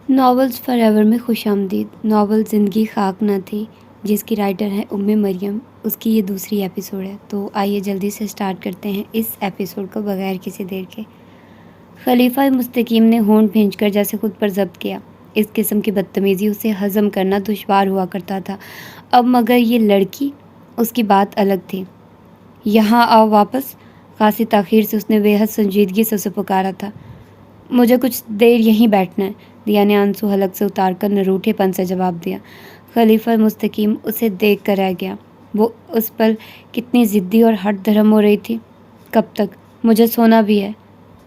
Novels for ever میں خوش آمدید۔ ناول زندگی خاک نہ تھی جس کی رائٹر ہے مریم، اس کی یہ دوسری ایپیسوڈ ہے، تو آئیے جلدی سے سٹارٹ کرتے ہیں اس ایپیسوڈ کو بغیر کسی دیر کے۔ خلیفہ مستقیم نے ہونٹ بھینچ کر جیسے خود پر ضبط کیا۔ اس قسم کی بدتمیزی اسے ہضم کرنا دشوار ہوا کرتا تھا، اب مگر یہ لڑکی، اس کی بات الگ تھی۔ یہاں آؤ واپس۔ خاصی تاخیر سے اس نے بے حد سنجیدگی سے اسے پکارا تھا۔ مجھے کچھ دیر یہیں بیٹھنا ہے، دیا نے آنسو حلق سے اتار کر نروٹھے پن سے جواب دیا۔ خلیفہ مستقیم اسے دیکھ کر رہ گیا۔ وہ اس پر کتنی ضدی اور ہٹ دھرم ہو رہی تھی۔ کب تک؟ مجھے سونا بھی ہے۔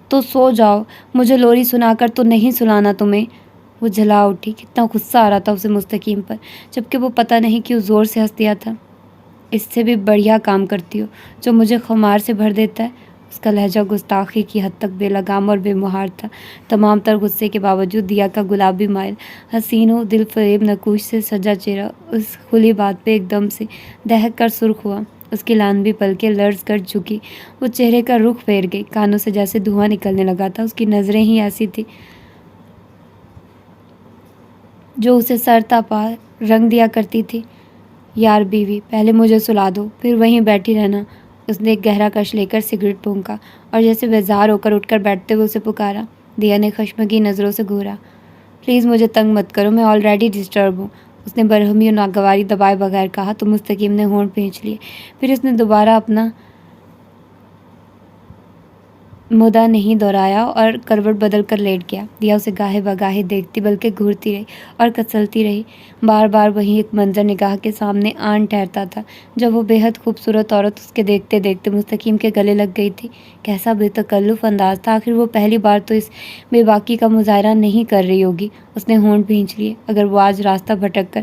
تو سو جاؤ، مجھے لوری سنا کر تو نہیں سلانا تمہیں۔ وہ جھلا اٹھی، کتنا غصہ آ رہا تھا اسے مستقیم پر، جبکہ وہ پتہ نہیں کیوں زور سے ہنس دیا تھا۔ اس سے بھی بڑھیا کام کرتی ہو جو مجھے خمار سے بھر دیتا ہے۔ اس کا لہجہ گستاخی کی حد تک بے لگام اور بے مہار تھا۔ تمام تر غصے کے باوجود دیا کا گلابی مائل، حسین و دل فریب نقوش سے سجا چہرہ اس کھلی بات پہ ایک دم سے دہک کر سرخ ہوا۔ اس کی لانبی پلکیں لرز کر جھکی، وہ چہرے کا رخ پھیر گئی، کانوں سے جیسے دھواں نکلنے لگا تھا۔ اس کی نظریں ہی ایسی تھی جو اسے سر تا پا رنگ دیا کرتی تھی۔ یار بیوی، پہلے مجھے سلا دو، پھر وہیں بیٹھی رہنا۔ اس نے ایک گہرا کش لے کر سگریٹ پھونکا اور جیسے بیزار ہو کر اٹھ کر بیٹھتے ہوئے اسے پکارا۔ دیا نے خشمگی نظروں سے گھورا۔ پلیز مجھے تنگ مت کرو، میں آلریڈی ڈسٹرب ہوں، اس نے برہمی اور ناگواری دبائے بغیر کہا تو مستقیم نے ہونٹ بھینچ لیے۔ پھر اس نے دوبارہ اپنا مدعا نہیں دہرایا اور کروٹ بدل کر لیٹ گیا۔ دیا اسے گاہے بگاہے دیکھتی بلکہ گھورتی رہی اور کسلتی رہی۔ بار بار وہی ایک منظر نگاہ کے سامنے آن ٹھہرتا تھا جب وہ بے حد خوبصورت عورت اس کے دیکھتے دیکھتے مستقیم کے گلے لگ گئی تھی۔ کیسا بے تکلف انداز تھا، آخر وہ پہلی بار تو اس بے باکی کا مظاہرہ نہیں کر رہی ہوگی۔ اس نے ہونٹ بھینچ لیے۔ اگر وہ آج راستہ بھٹک کر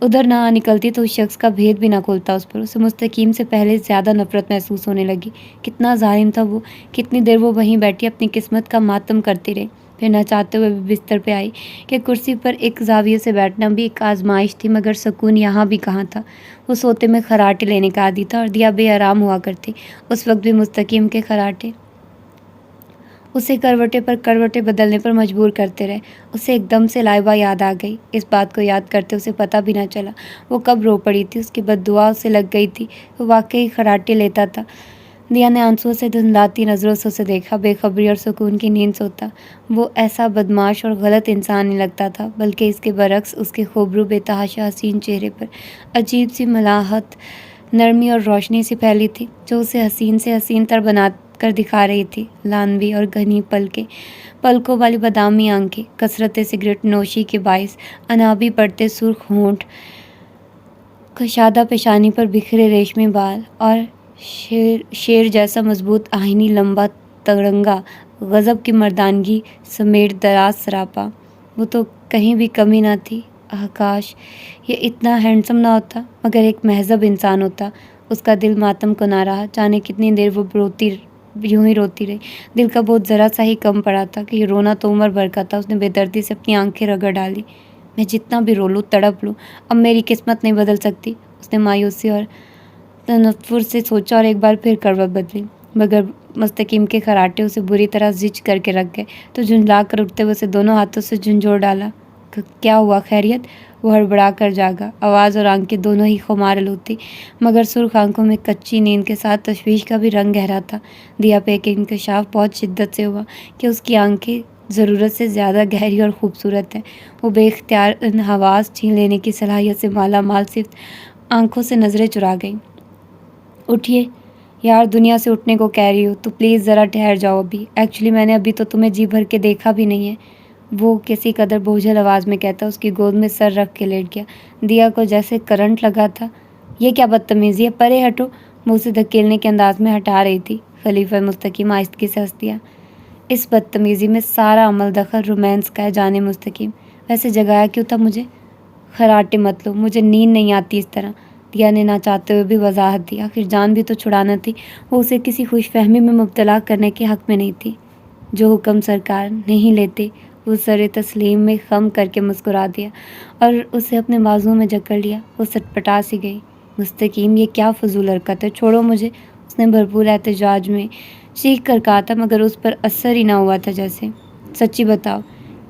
ادھر نہ آ نکلتی تو اس شخص کا بھید بھی نہ کھولتا اس پر۔ اسے مستقیم سے پہلے زیادہ نفرت محسوس ہونے لگی۔ کتنا ظالم تھا وہ! کتنی دیر وہ وہیں بیٹھی اپنی قسمت کا ماتم کرتی رہی، پھر نہ چاہتے ہوئے بھی بستر پہ آئی کہ کرسی پر ایک زاویے سے بیٹھنا بھی ایک آزمائش تھی، مگر سکون یہاں بھی کہاں تھا۔ وہ سوتے میں خراٹے لینے کا عادی تھا اور دیا بے آرام ہوا کرتی۔ اس وقت بھی مستقیم کے خراٹے اسے کروٹے پر کروٹیں بدلنے پر مجبور کرتے رہے۔ اسے ایک دم سے لائبہ یاد آ گئی۔ اس بات کو یاد کرتے اسے پتہ بھی نہ چلا وہ کب رو پڑی تھی۔ اس کی بد دعا اسے لگ گئی تھی، وہ واقعی خراٹے لیتا تھا۔ دیا نے آنسوؤں سے دھندلاتی نظروں سے اسے دیکھا۔ بے خبری اور سکون کی نیند سوتا وہ ایسا بدمعاش اور غلط انسان نہیں لگتا تھا، بلکہ اس کے برعکس اس کے خوبرو بے تحاشا حسین چہرے پر عجیب سی ملاحت، نرمی اور روشنی سی پھیلی تھی جو اسے حسین سے حسین تر بنا کر دکھا رہی تھی۔ لانوی اور گھنی پلکوں والی بادامی آنکھیں، کثرت سگریٹ نوشی کے باعث انابی پڑتے سرخ ہونٹ، کشادہ پیشانی پر بکھرے ریشمی بال اور شیر جیسا مضبوط آہنی لمبا ترنگا غضب کی مردانگی سمیت دراز سراپا، وہ تو کہیں بھی کمی نہ تھی۔ کاش یہ اتنا ہینڈسم نہ ہوتا، مگر ایک مہذب انسان ہوتا۔ اس کا دل ماتم کو نہ رہا، جانے کتنی دیر وہ یوں ہی روتی رہی۔ دل کا بہت ذرا سا ہی کم پڑا تھا کہ یہ رونا تو عمر بھر کا تھا۔ اس نے بے دردی سے اپنی آنکھیں رگڑ ڈالی۔ میں جتنا بھی رو لوں، تڑپ لوں، اب میری قسمت نہیں بدل سکتی، اس نے مایوسی اور تنفر سے سوچا اور ایک بار پھر کروٹ بدلی، مگر مستقیم کے خراٹے اسے بری طرح زچ کر کے رکھ گئے تو جھنجلا کر اٹھتے ہوئے اسے دونوں ہاتھوں سے جھنجھوڑ ڈالا۔ کیا ہوا، خیریت؟ وہ ہڑبڑا کر جاگا۔ آواز اور آنکھیں دونوں ہی خمار آلود تھی، مگر سرخ آنکھوں میں کچی نیند کے ساتھ تشویش کا بھی رنگ گہرا تھا۔ دیا پہ ایک انکشاف بہت شدت سے ہوا کہ اس کی آنکھیں ضرورت سے زیادہ گہری اور خوبصورت ہیں۔ وہ بے اختیار ان حواس چھین لینے کی صلاحیت سے مالا مال صرف آنکھوں سے نظریں چرا گئیں۔ اٹھیے یار، دنیا سے اٹھنے کو کہہ رہی ہو تو پلیز ذرا ٹھہر جاؤ ابھی۔ ایکچولی میں نے ابھی تو تمہیں جی بھر کے دیکھا بھی نہیں ہے، وہ کسی قدر بوجھل آواز میں کہتا اس کی گود میں سر رکھ کے لیٹ گیا۔ دیا کو جیسے کرنٹ لگا تھا۔ یہ کیا بدتمیزی ہے، پرے ہٹو، وہ اسے دھکیلنے کے انداز میں ہٹا رہی تھی۔ خلیفہ مستقیم آہستگی سے ہنس دیا۔ اس بدتمیزی میں سارا عمل دخل رومانس کا ہے جانے مستقیم، ویسے جگایا کیوں تھا مجھے؟ خراٹے مت لو، مجھے نیند نہیں آتی اس طرح، دیا نے نہ چاہتے ہوئے بھی وضاحت دی۔ آخر جان بھی تو چھڑانا تھی، وہ اسے کسی خوش فہمی میں مبتلا کرنے کے حق میں نہیں تھی۔ جو حکم سرکار نہیں لیتے، وہ سر تسلیم میں خم کر کے مسکرا دیا اور اسے اپنے بازوؤں میں جکڑ لیا۔ وہ سٹپٹا سی گئی۔ مستقیم، یہ کیا فضول حرکت ہے، چھوڑو مجھے، اس نے بھرپور احتجاج میں چیخ کر کہا تھا، مگر اس پر اثر ہی نہ ہوا تھا جیسے۔ سچی بتاؤ،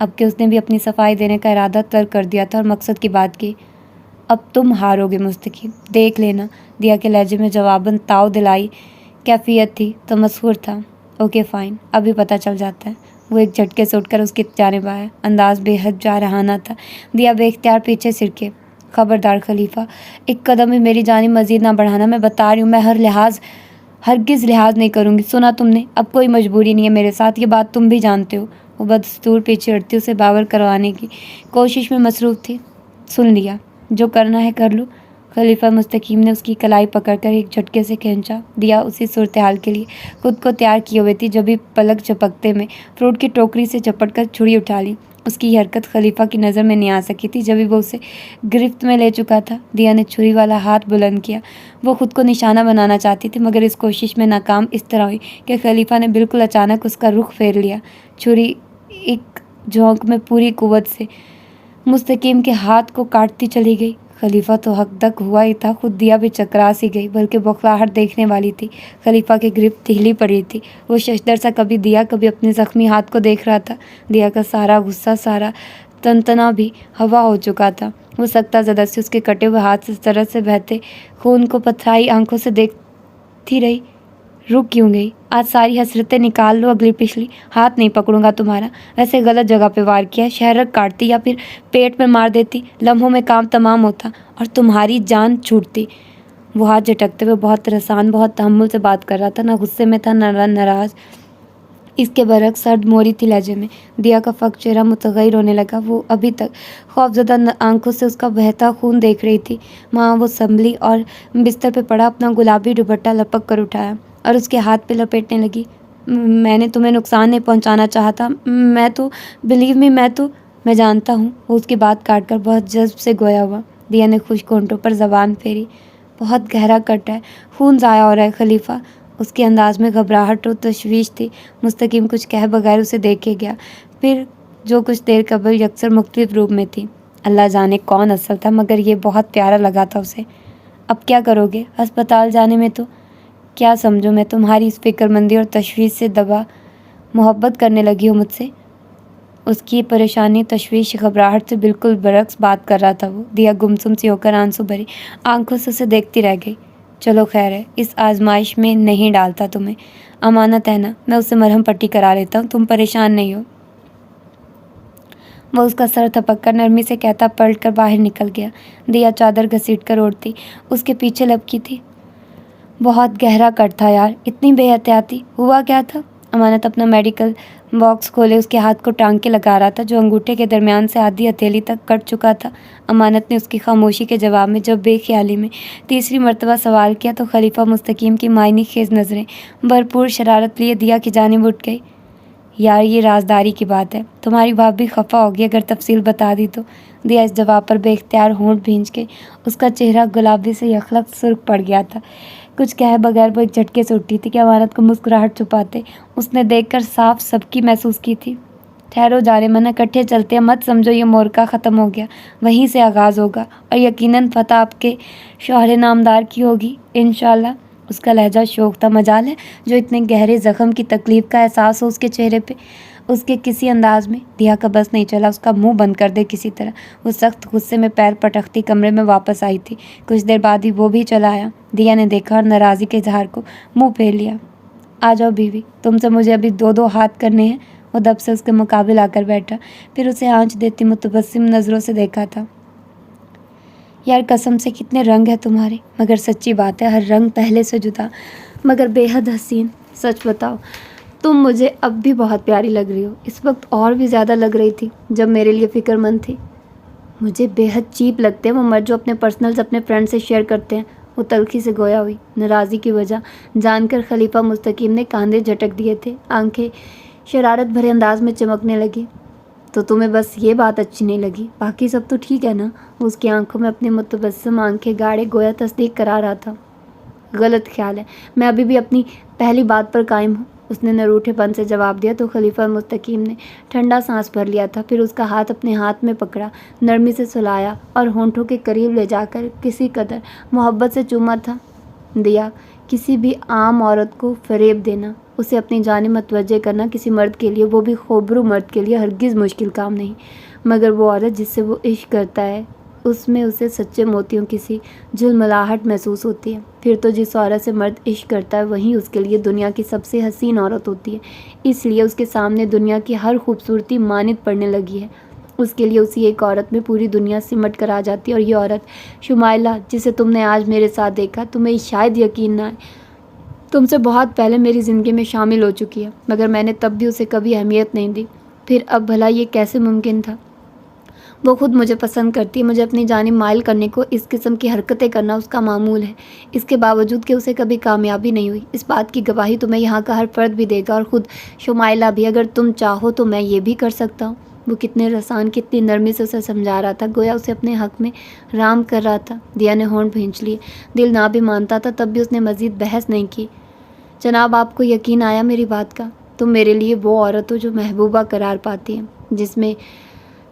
اب کہ اس نے بھی اپنی صفائی دینے کا ارادہ ترک کر دیا تھا اور مقصد کی بات کی۔ اب تم ہارو گے مستقیم، دیکھ لینا، دیا کے لہجے میں جواباً تاؤ دلائی کیفیت تھی تو مسحور تھا۔ اوکے فائن، ابھی پتہ چل جاتا ہے۔ وہ ایک جھٹکے سے اٹھ کر اس کی جانب آیا، انداز بے حد جارحانہ تھا۔ دیا بے اختیار پیچھے سرکے۔ خبردار خلیفہ، ایک قدم بھی میری جانب مزید نہ بڑھانا، میں بتا رہی ہوں، میں ہرگز لحاظ نہیں کروں گی، سنا تم نے؟ اب کوئی مجبوری نہیں ہے میرے ساتھ، یہ بات تم بھی جانتے ہو۔ وہ بدستور پیچھے ہٹتی اسے باور کروانے کی کوشش میں مصروف تھی۔ سن لیا، جو کرنا ہے کر لو۔ خلیفہ مستقیم نے اس کی کلائی پکڑ کر ایک جھٹکے سے کھینچا۔ دیا اسی صورتحال کے لیے خود کو تیار کیے ہوئے تھی جب ہی پلک جھپکتے میں فروٹ کی ٹوکری سے جپٹ کر چھری اٹھا لی۔ اس کی یہ حرکت خلیفہ کی نظر میں نہیں آ سکی تھی جب ہی وہ اسے گرفت میں لے چکا تھا۔ دیا نے چھری والا ہاتھ بلند کیا۔ وہ خود کو نشانہ بنانا چاہتی تھی مگر اس کوشش میں ناکام اس طرح ہوئی کہ خلیفہ نے بالکل اچانک اس کا رخ پھیر لیا۔ چھری ایک جھونک میں پوری قوت سے مستقیم کے ہاتھ کو کاٹتی چلی گئی۔ خلیفہ تو حق دک ہوا ہی تھا، خود دیا بھی چکرا سی گئی، بلکہ بوکھلاہٹ دیکھنے والی تھی۔ خلیفہ کی گرفت ہلی پڑی تھی۔ وہ ششدر سا کبھی دیا کبھی اپنے زخمی ہاتھ کو دیکھ رہا تھا۔ دیا کا سارا غصہ، سارا تنتنا بھی ہوا ہو چکا تھا۔ وہ سکتہ زدہ سی اس کے کٹے ہوئے ہاتھ سے طرح سے بہتے خون کو پتھرائی آنکھوں سے دیکھتی رہی۔ رک کیوں گئی؟ آج ساری حسرتیں نکال لو، اگلی پچھلی، ہاتھ نہیں پکڑوں گا تمہارا۔ ویسے غلط جگہ پہ وار کیا، شہرک کاٹتی یا پھر پیٹ میں مار دیتی، لمحوں میں کام تمام ہوتا اور تمہاری جان چھوٹتی۔ وہ ہاتھ جھٹکتے ہوئے بہت رسان، بہت تحمل سے بات کر رہا تھا، نہ غصے میں تھا نہ ناراض، اس کے برعکس سرد موری تھی لہجے میں۔ دیا کا فق چہرہ متغیر ہونے لگا۔ وہ ابھی تک خوفزدہ آنکھوں سے اس کا بہتا خون دیکھ رہی تھی۔ وہاں وہ سنبھلی اور بستر پہ پڑا اپنا گلابی دوپٹہ لپک کر اٹھایا اور اس کے ہاتھ پہ لپیٹنے لگی۔ میں نے تمہیں نقصان نہیں پہنچانا چاہا تھا، بلیو می، میں جانتا ہوں۔ وہ اس کی بات کاٹ کر بہت جذب سے گویا ہوا۔ دیا نے خشک ہونٹوں پر زبان پھیری۔ بہت گہرا کٹ ہے، خون ضائع ہو رہا ہے خلیفہ۔ اس کے انداز میں گھبراہٹ و تشویش تھی۔ مستقیم کچھ کہہ بغیر اسے دیکھے گیا، پھر جو کچھ دیر قبل یکسر مختلف روپ میں تھی۔ اللہ جانے کون اصل تھا مگر یہ بہت پیارا لگا تھا اسے۔ اب کیا کرو گے؟ ہسپتال جانے میں تو کیا سمجھو میں تمہاری اس فکر مندی اور تشویش سے دبا محبت کرنے لگی ہوں مجھ سے؟ اس کی پریشانی، تشویش، گھبراہٹ سے بالکل برعکس بات کر رہا تھا وہ۔ دیا گمسم سی ہو کر آنسو بھری آنکھوں سے اسے دیکھتی رہ گئی۔ چلو خیر ہے، اس آزمائش میں نہیں ڈالتا تمہیں، امانت ہے نا، میں اسے مرہم پٹی کرا لیتا ہوں، تم پریشان نہیں ہو۔ وہ اس کا سر تھپک کر نرمی سے کہتا پلٹ کر باہر نکل گیا۔ دیا چادر گھسیٹ کر اوڑھتی اس کے پیچھے لپکی تھی۔ بہت گہرا کٹ تھا یار، اتنی بے احتیاطی، ہوا کیا تھا؟ امانت اپنا میڈیکل باکس کھولے اس کے ہاتھ کو ٹانگ کے لگا رہا تھا جو انگوٹھے کے درمیان سے آدھی ہتھیلی تک کٹ چکا تھا۔ امانت نے اس کی خاموشی کے جواب میں جب بے خیالی میں تیسری مرتبہ سوال کیا تو خلیفہ مستقیم کی معنی خیز نظریں بھرپور شرارت لیے دیا کی جانب اٹھ گئی۔ یار یہ رازداری کی بات ہے، تمہاری بھابھی خفا ہوگی اگر تفصیل بتا دی تو۔ دیا اس جواب پر بے اختیار ہونٹ بھینچ کے، اس کا چہرہ گلابی سے یخلق سرخ پڑ گیا تھا۔ کچھ کہے بغیر وہ ایک جھٹکے سے اٹھی تھی کہ امانت کو مسکراہٹ چھپاتے اس نے دیکھ کر صاف سبکی محسوس کی تھی۔ ٹھہرو جانے من، اکٹھے چلتے ہیں، مت سمجھو یہ مورکا ختم ہو گیا، وہیں سے آغاز ہوگا اور یقیناً فتح آپ کے شوہر نامدار کی ہوگی انشاءاللہ۔ اس کا لہجہ شوق تھا، مجال ہے جو اتنے گہرے زخم کی تکلیف کا احساس ہو اس کے چہرے پہ، اس کے کسی انداز میں۔ دیا کا بس نہیں چلا اس کا منہ بند کر دے کسی طرح۔ وہ سخت غصے میں پیر پٹکتی کمرے میں واپس آئی تھی۔ کچھ دیر بعد ہی وہ بھی چلا آیا۔ دیا نے دیکھا اور ناراضی کے اظہار کو منہ پھیر لیا۔ آ جاؤ بیوی، تم سے مجھے ابھی دو ہاتھ کرنے ہیں۔ وہ دب سے اس کے مقابل آ کر بیٹھا، پھر اسے آنچ دیتی متبسم نظروں سے دیکھا تھا۔ یار قسم سے کتنے رنگ ہیں تمہارے، مگر سچی بات ہے ہر رنگ پہلے سے جدا مگر بے حد حسین۔ سچ بتاؤ، تم مجھے اب بھی بہت پیاری لگ رہی ہو، اس وقت اور بھی زیادہ لگ رہی تھی جب میرے لیے فکر مند تھی۔ مجھے بے حد چیپ لگتے ہیں وہ مرد جو اپنے پرسنلز اپنے فرینڈ سے شیئر کرتے ہیں۔ وہ تلخی سے گویا ہوئی۔ ناراضی کی وجہ جان کر خلیفہ مستقیم نے کاندھے جھٹک دیے تھے، آنکھیں شرارت بھرے انداز میں چمکنے لگی۔ تو تمہیں بس یہ بات اچھی نہیں لگی، باقی سب تو ٹھیک ہے نا؟ وہ اس کی آنکھوں میں اپنی متبسم آنکھیں گاڑے گویا تصدیق کرا رہا تھا۔ غلط خیال ہے، میں ابھی بھی اپنی پہلی بات پر قائم ہوں، اس نے نروٹھے پن سے جواب دیا تو خلیفہ مستقیم نے ٹھنڈا سانس بھر لیا تھا، پھر اس کا ہاتھ اپنے ہاتھ میں پکڑا، نرمی سے سلایا اور ہونٹوں کے قریب لے جا کر کسی قدر محبت سے چوما تھا۔ دیا، کسی بھی عام عورت کو فریب دینا، اسے اپنی جانب متوجہ کرنا کسی مرد کے لیے، وہ بھی خوبرو مرد کے لیے ہرگز مشکل کام نہیں، مگر وہ عورت جس سے وہ عشق کرتا ہے اس میں اسے سچے موتیوں کی سی جھلملاہٹ محسوس ہوتی ہے۔ پھر تو جس عورت سے مرد عشق کرتا ہے وہیں اس کے لیے دنیا کی سب سے حسین عورت ہوتی ہے، اس لیے اس کے سامنے دنیا کی ہر خوبصورتی مانند پڑنے لگی ہے۔ اس کے لیے اسی ایک عورت میں پوری دنیا سمٹ کر آ جاتی ہے، اور یہ عورت شمائلہ جسے تم نے آج میرے ساتھ دیکھا، تمہیں شاید یقین نہ آئے، تم سے بہت پہلے میری زندگی میں شامل ہو چکی ہے، مگر میں نے تب بھی اسے کبھی اہمیت نہیں دی۔ پھر اب بھلا یہ کیسے ممکن تھا؟ وہ خود مجھے پسند کرتی ہے، مجھے اپنی جانب مائل کرنے کو اس قسم کی حرکتیں کرنا اس کا معمول ہے، اس کے باوجود کہ اسے کبھی کامیابی نہیں ہوئی۔ اس بات کی گواہی تمہیں یہاں کا ہر فرد بھی دے گا، اور خود شمائلہ بھی۔ اگر تم چاہو تو میں یہ بھی کر سکتا ہوں۔ وہ کتنے رسان، کتنی نرمی سے اسے سمجھا رہا تھا، گویا اسے اپنے حق میں رام کر رہا تھا۔ دیا نے ہونٹ بھینچ لیے، دل نہ بھی مانتا تھا تب بھی اس نے مزید بحث نہیں کی۔ جناب، آپ کو یقین آیا میری بات کا؟ تم میرے لیے وہ عورت ہو جو محبوبہ قرار پاتی ہے، جس میں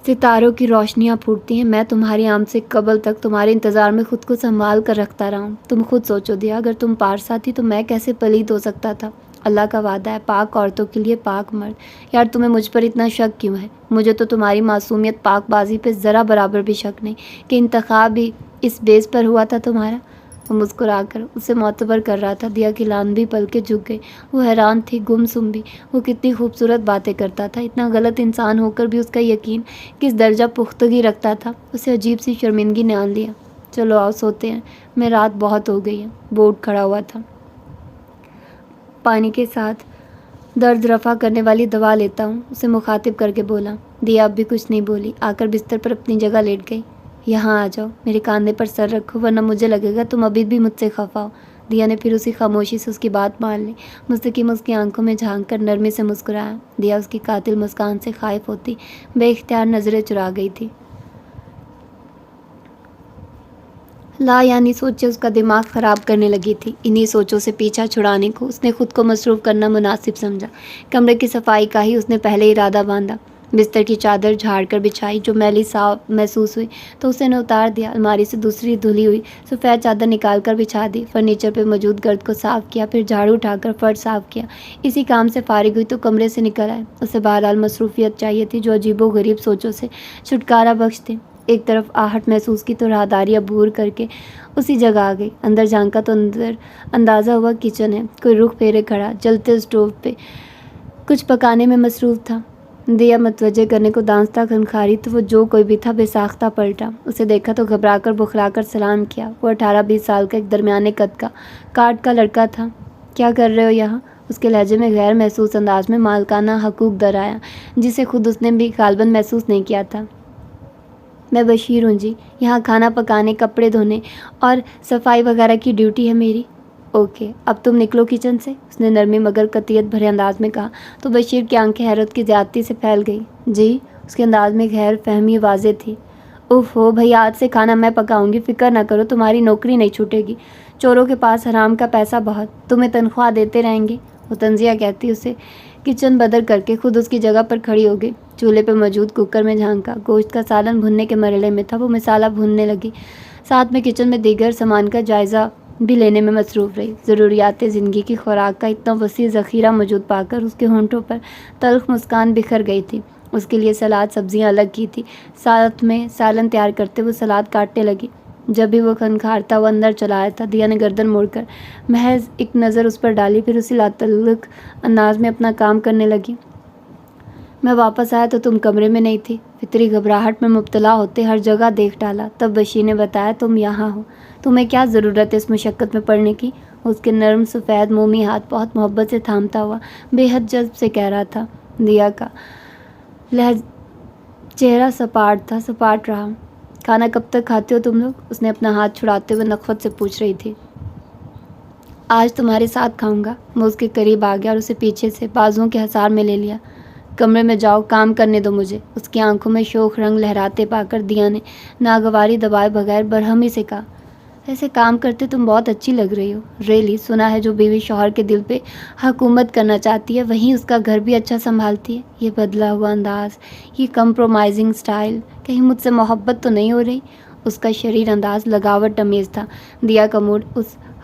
ستاروں کی روشنیاں پھوٹتی ہیں۔ میں تمہاری آمد سے قبل تک تمہارے انتظار میں خود کو سنبھال کر رکھتا رہا ہوں۔ تم خود سوچو دیا، اگر تم پارسا تھی تو میں کیسے پلید ہو سکتا تھا؟ اللہ کا وعدہ ہے، پاک عورتوں کے لیے پاک مرد۔ یار تمہیں مجھ پر اتنا شک کیوں ہے؟ مجھے تو تمہاری معصومیت، پاک بازی پہ ذرا برابر بھی شک نہیں کہ انتخاب ہی اس بیس پر ہوا تھا تمہارا۔ وہ مسکرا کر اسے معتبر کر رہا تھا۔ دیا کی لانبی پلکیں جھک گئی، وہ حیران تھی، گمسم بھی۔ وہ کتنی خوبصورت باتیں کرتا تھا، اتنا غلط انسان ہو کر بھی اس کا یقین کس درجہ پختگی رکھتا تھا۔ اسے عجیب سی شرمندگی نے آن لیا۔ چلو آؤ سوتے ہیں، میں رات بہت ہو گئی ہے۔ وہ اٹھ کھڑا ہوا تھا۔ پانی کے ساتھ درد رفع کرنے والی دوا لیتا ہوں، اسے مخاطب کر کے بولا۔ دیا اب بھی کچھ نہیں بولی، آ کر بستر پر اپنی جگہ لیٹ گئی۔ یہاں آ جاؤ، میرے کاندھے پر سر رکھو، ورنہ مجھے لگے گا تم ابھی بھی مجھ سے خفا ہو۔ دیا نے پھر اسی خاموشی سے اس کی بات مان لی، مستقیم اس کی آنکھوں میں جھانک کر نرمی سے مسکرایا۔ دیا اس کی قاتل مسکان سے خائف ہوتی بے اختیار نظریں چرا گئی تھی۔ لا یعنی سوچیں اس کا دماغ خراب کرنے لگی تھی۔ انہی سوچوں سے پیچھا چھڑانے کو اس نے خود کو مصروف کرنا مناسب سمجھا۔ کمرے کی صفائی کا ہی اس نے پہلے ارادہ باندھا۔ بستر کی چادر جھاڑ کر بچھائی، جو میلی صاف محسوس ہوئی تو اسے نے اتار دیا۔ الماری سے دوسری دھلی ہوئی سفید چادر نکال کر بچھا دی، فرنیچر پہ موجود گرد کو صاف کیا، پھر جھاڑو اٹھا کر فرش صاف کیا۔ اسی کام سے فارغ ہوئی تو کمرے سے نکل آئے۔ اسے بہرحال مصروفیت چاہیے تھی جو عجیب و غریب سوچوں سے چھٹکارا بخش تھی۔ ایک طرف آہٹ محسوس کی تو راہداری عبور کر کے اسی جگہ آ گئی۔ اندر جھانکا تو اندر اندازہ ہوا کچن ہے، کوئی رخ پھیرے کھڑا، جلتے اسٹوو پہ کچھ پکانے میں مصروف تھا۔ دیا متوجہ کرنے کو دانستہ کھنکھاری تو وہ جو کوئی بھی تھا بے ساختہ پلٹا۔ اسے دیکھا تو گھبرا کر بخلا کر سلام کیا۔ وہ 18-20 سال کا ایک درمیانے قد کا کاٹ کا لڑکا تھا۔ کیا کر رہے ہو یہاں؟ اس کے لہجے میں غیر محسوس انداز میں مالکانہ حقوق در آیا، جسے خود اس نے بھی غالباً محسوس نہیں کیا تھا۔ میں بشیر ہوں جی، یہاں کھانا پکانے، کپڑے دھونے اور صفائی وغیرہ کی ڈیوٹی ہے میری۔ اوکے، اب تم نکلو کچن سے، اس نے نرمی مگر قطعیت بھرے انداز میں کہا تو بشیر کی آنکھیں حیرت کی زیادتی سے پھیل گئی۔ جی، اس کے انداز میں غیر فہمی واضح تھی۔ اوف ہو بھائی، آج سے کھانا میں پکاؤں گی، فکر نہ کرو، تمہاری نوکری نہیں چھوٹے گی۔ چوروں کے پاس حرام کا پیسہ بہت، تمہیں تنخواہ دیتے رہیں گے، وہ تنزیہ کہتی اسے کچن بدر کر کے خود اس کی جگہ پر کھڑی ہو گئی۔ چولہے پہ موجود کوکر میں جھانکا، گوشت کا سالن بھوننے کے مرحلے میں تھا۔ وہ مسالہ بھوننے لگی، ساتھ میں کچن میں دیگر سامان کا جائزہ بھی لینے میں مصروف رہی۔ ضروریات زندگی کی خوراک کا اتنا وسیع ذخیرہ موجود پا کر اس کے ہونٹوں پر تلخ مسکان بکھر گئی تھی۔ اس کے لیے سلاد سبزیاں الگ کی تھی، ساتھ میں سالن تیار کرتے وہ سلاد کاٹنے لگی۔ جب بھی وہ کھنکھارتا وہ اندر چلا آیا تھا، دیا نے گردن موڑ کر محض ایک نظر اس پر ڈالی، پھر اسی لاتعلق انداز میں اپنا کام کرنے لگی۔ میں واپس آیا تو تم کمرے میں نہیں تھی۔ فطری گھبراہٹ میں مبتلا ہوتے ہر جگہ دیکھ ڈالا، تب بشیر نے بتایا تم یہاں ہو، تمہیں کیا ضرورت ہے اس مشقت میں پڑنے کی؟ اس کے نرم سفید مومی ہاتھ بہت محبت سے تھامتا ہوا بے حد جذب سے کہہ رہا تھا۔ دیا کا چہرہ سپاٹ رہا۔ کھانا کب تک کھاتے ہو تم لوگ؟ اس نے اپنا ہاتھ چھڑاتے ہوئے نخوت سے پوچھ رہی تھی۔ آج تمہارے ساتھ کھاؤں گا۔ وہ اس کے قریب آ گیا اور اسے پیچھے سے بازوؤں کے حصار میں لے لیا۔ کمرے میں جاؤ، کام کرنے دو مجھے، اس کی آنکھوں میں شوق رنگ لہراتے پا کر دیا نے ناگواری دبائے بغیر برہمی سے کہا۔ ایسے کام کرتے تم بہت اچھی لگ رہی ہو۔ ریلی، سنا ہے جو بیوی شوہر کے دل پہ حکومت کرنا چاہتی ہے وہیں اس کا گھر بھی اچھا سنبھالتی ہے۔ یہ بدلا ہوا انداز، یہ کمپرومائزنگ سٹائل، کہیں مجھ سے محبت تو نہیں ہو رہی؟ اس کا شریر انداز لگاوٹ امیز تھا۔ دیا کا موڈ اس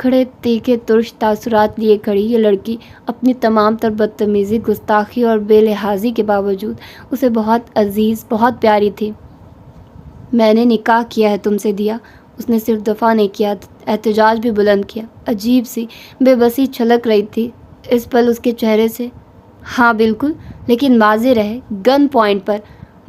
کھڑے تیکھے ترش تاثرات لیے کھڑی یہ لڑکی اپنی تمام تر بدتمیزی، گستاخی اور بے لحاظی کے باوجود اسے بہت عزیز، بہت پیاری تھی۔ میں نے نکاح کیا ہے تم سے دیا۔ اس نے صرف دفاع نہیں کیا، احتجاج بھی بلند کیا۔ عجیب سی بے بسی چھلک رہی تھی اس پل اس کے چہرے سے۔ ہاں بالکل، لیکن واضح رہے، گن پوائنٹ پر،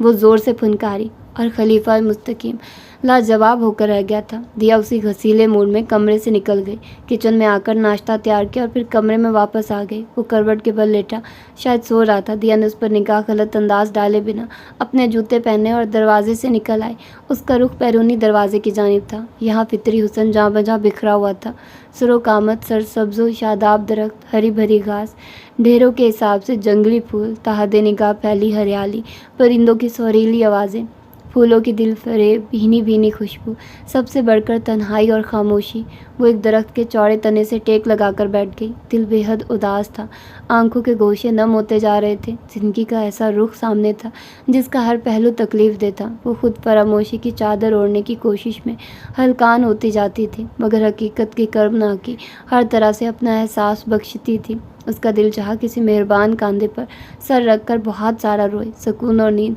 وہ زور سے پھنکاری، اور خلیفہ مستقیم لاجواب ہو کر رہ گیا تھا۔ دیا اسی گھسیلے موڈ میں کمرے سے نکل گئی، کچن میں آ کر ناشتہ تیار کیا اور پھر کمرے میں واپس آ گئی۔ وہ کروٹ کے بل لیٹا، شاید سو رہا تھا۔ دیا نے اس پر نگاہ غلط انداز ڈالے بنا اپنے جوتے پہنے اور دروازے سے نکل آئی۔ اس کا رخ بیرونی دروازے کی جانب تھا۔ یہاں فطری حسن جہاں بجہاں بکھرا ہوا تھا، سرو قامت، سرسبز و شاداب درخت، ہری بھری گھاس، ڈھیروں کے حساب سے جنگلی پھول، تحت نگاہ پھیلی ہریالی، پرندوں کی سریلی آوازیں، پھولوں کی دل فریب بھینی بھینی خوشبو، سب سے بڑھ کر تنہائی اور خاموشی۔ وہ ایک درخت کے چوڑے تنے سے ٹیک لگا کر بیٹھ گئی۔ دل بے حد اداس تھا، آنکھوں کے گوشے نم ہوتے جا رہے تھے۔ زندگی کا ایسا رخ سامنے تھا جس کا ہر پہلو تکلیف دہ تھا۔ وہ خود فراموشی کی چادر اوڑھنے کی کوشش میں ہلکان ہوتی جاتی تھی، مگر حقیقت کی کربناکی ہر طرح سے اپنا احساس بخشتی تھی۔ اس کا دل چاہا کسی مہربان کاندھے پر سر رکھ کر بہت سارا روئے۔ سکون اور نیند،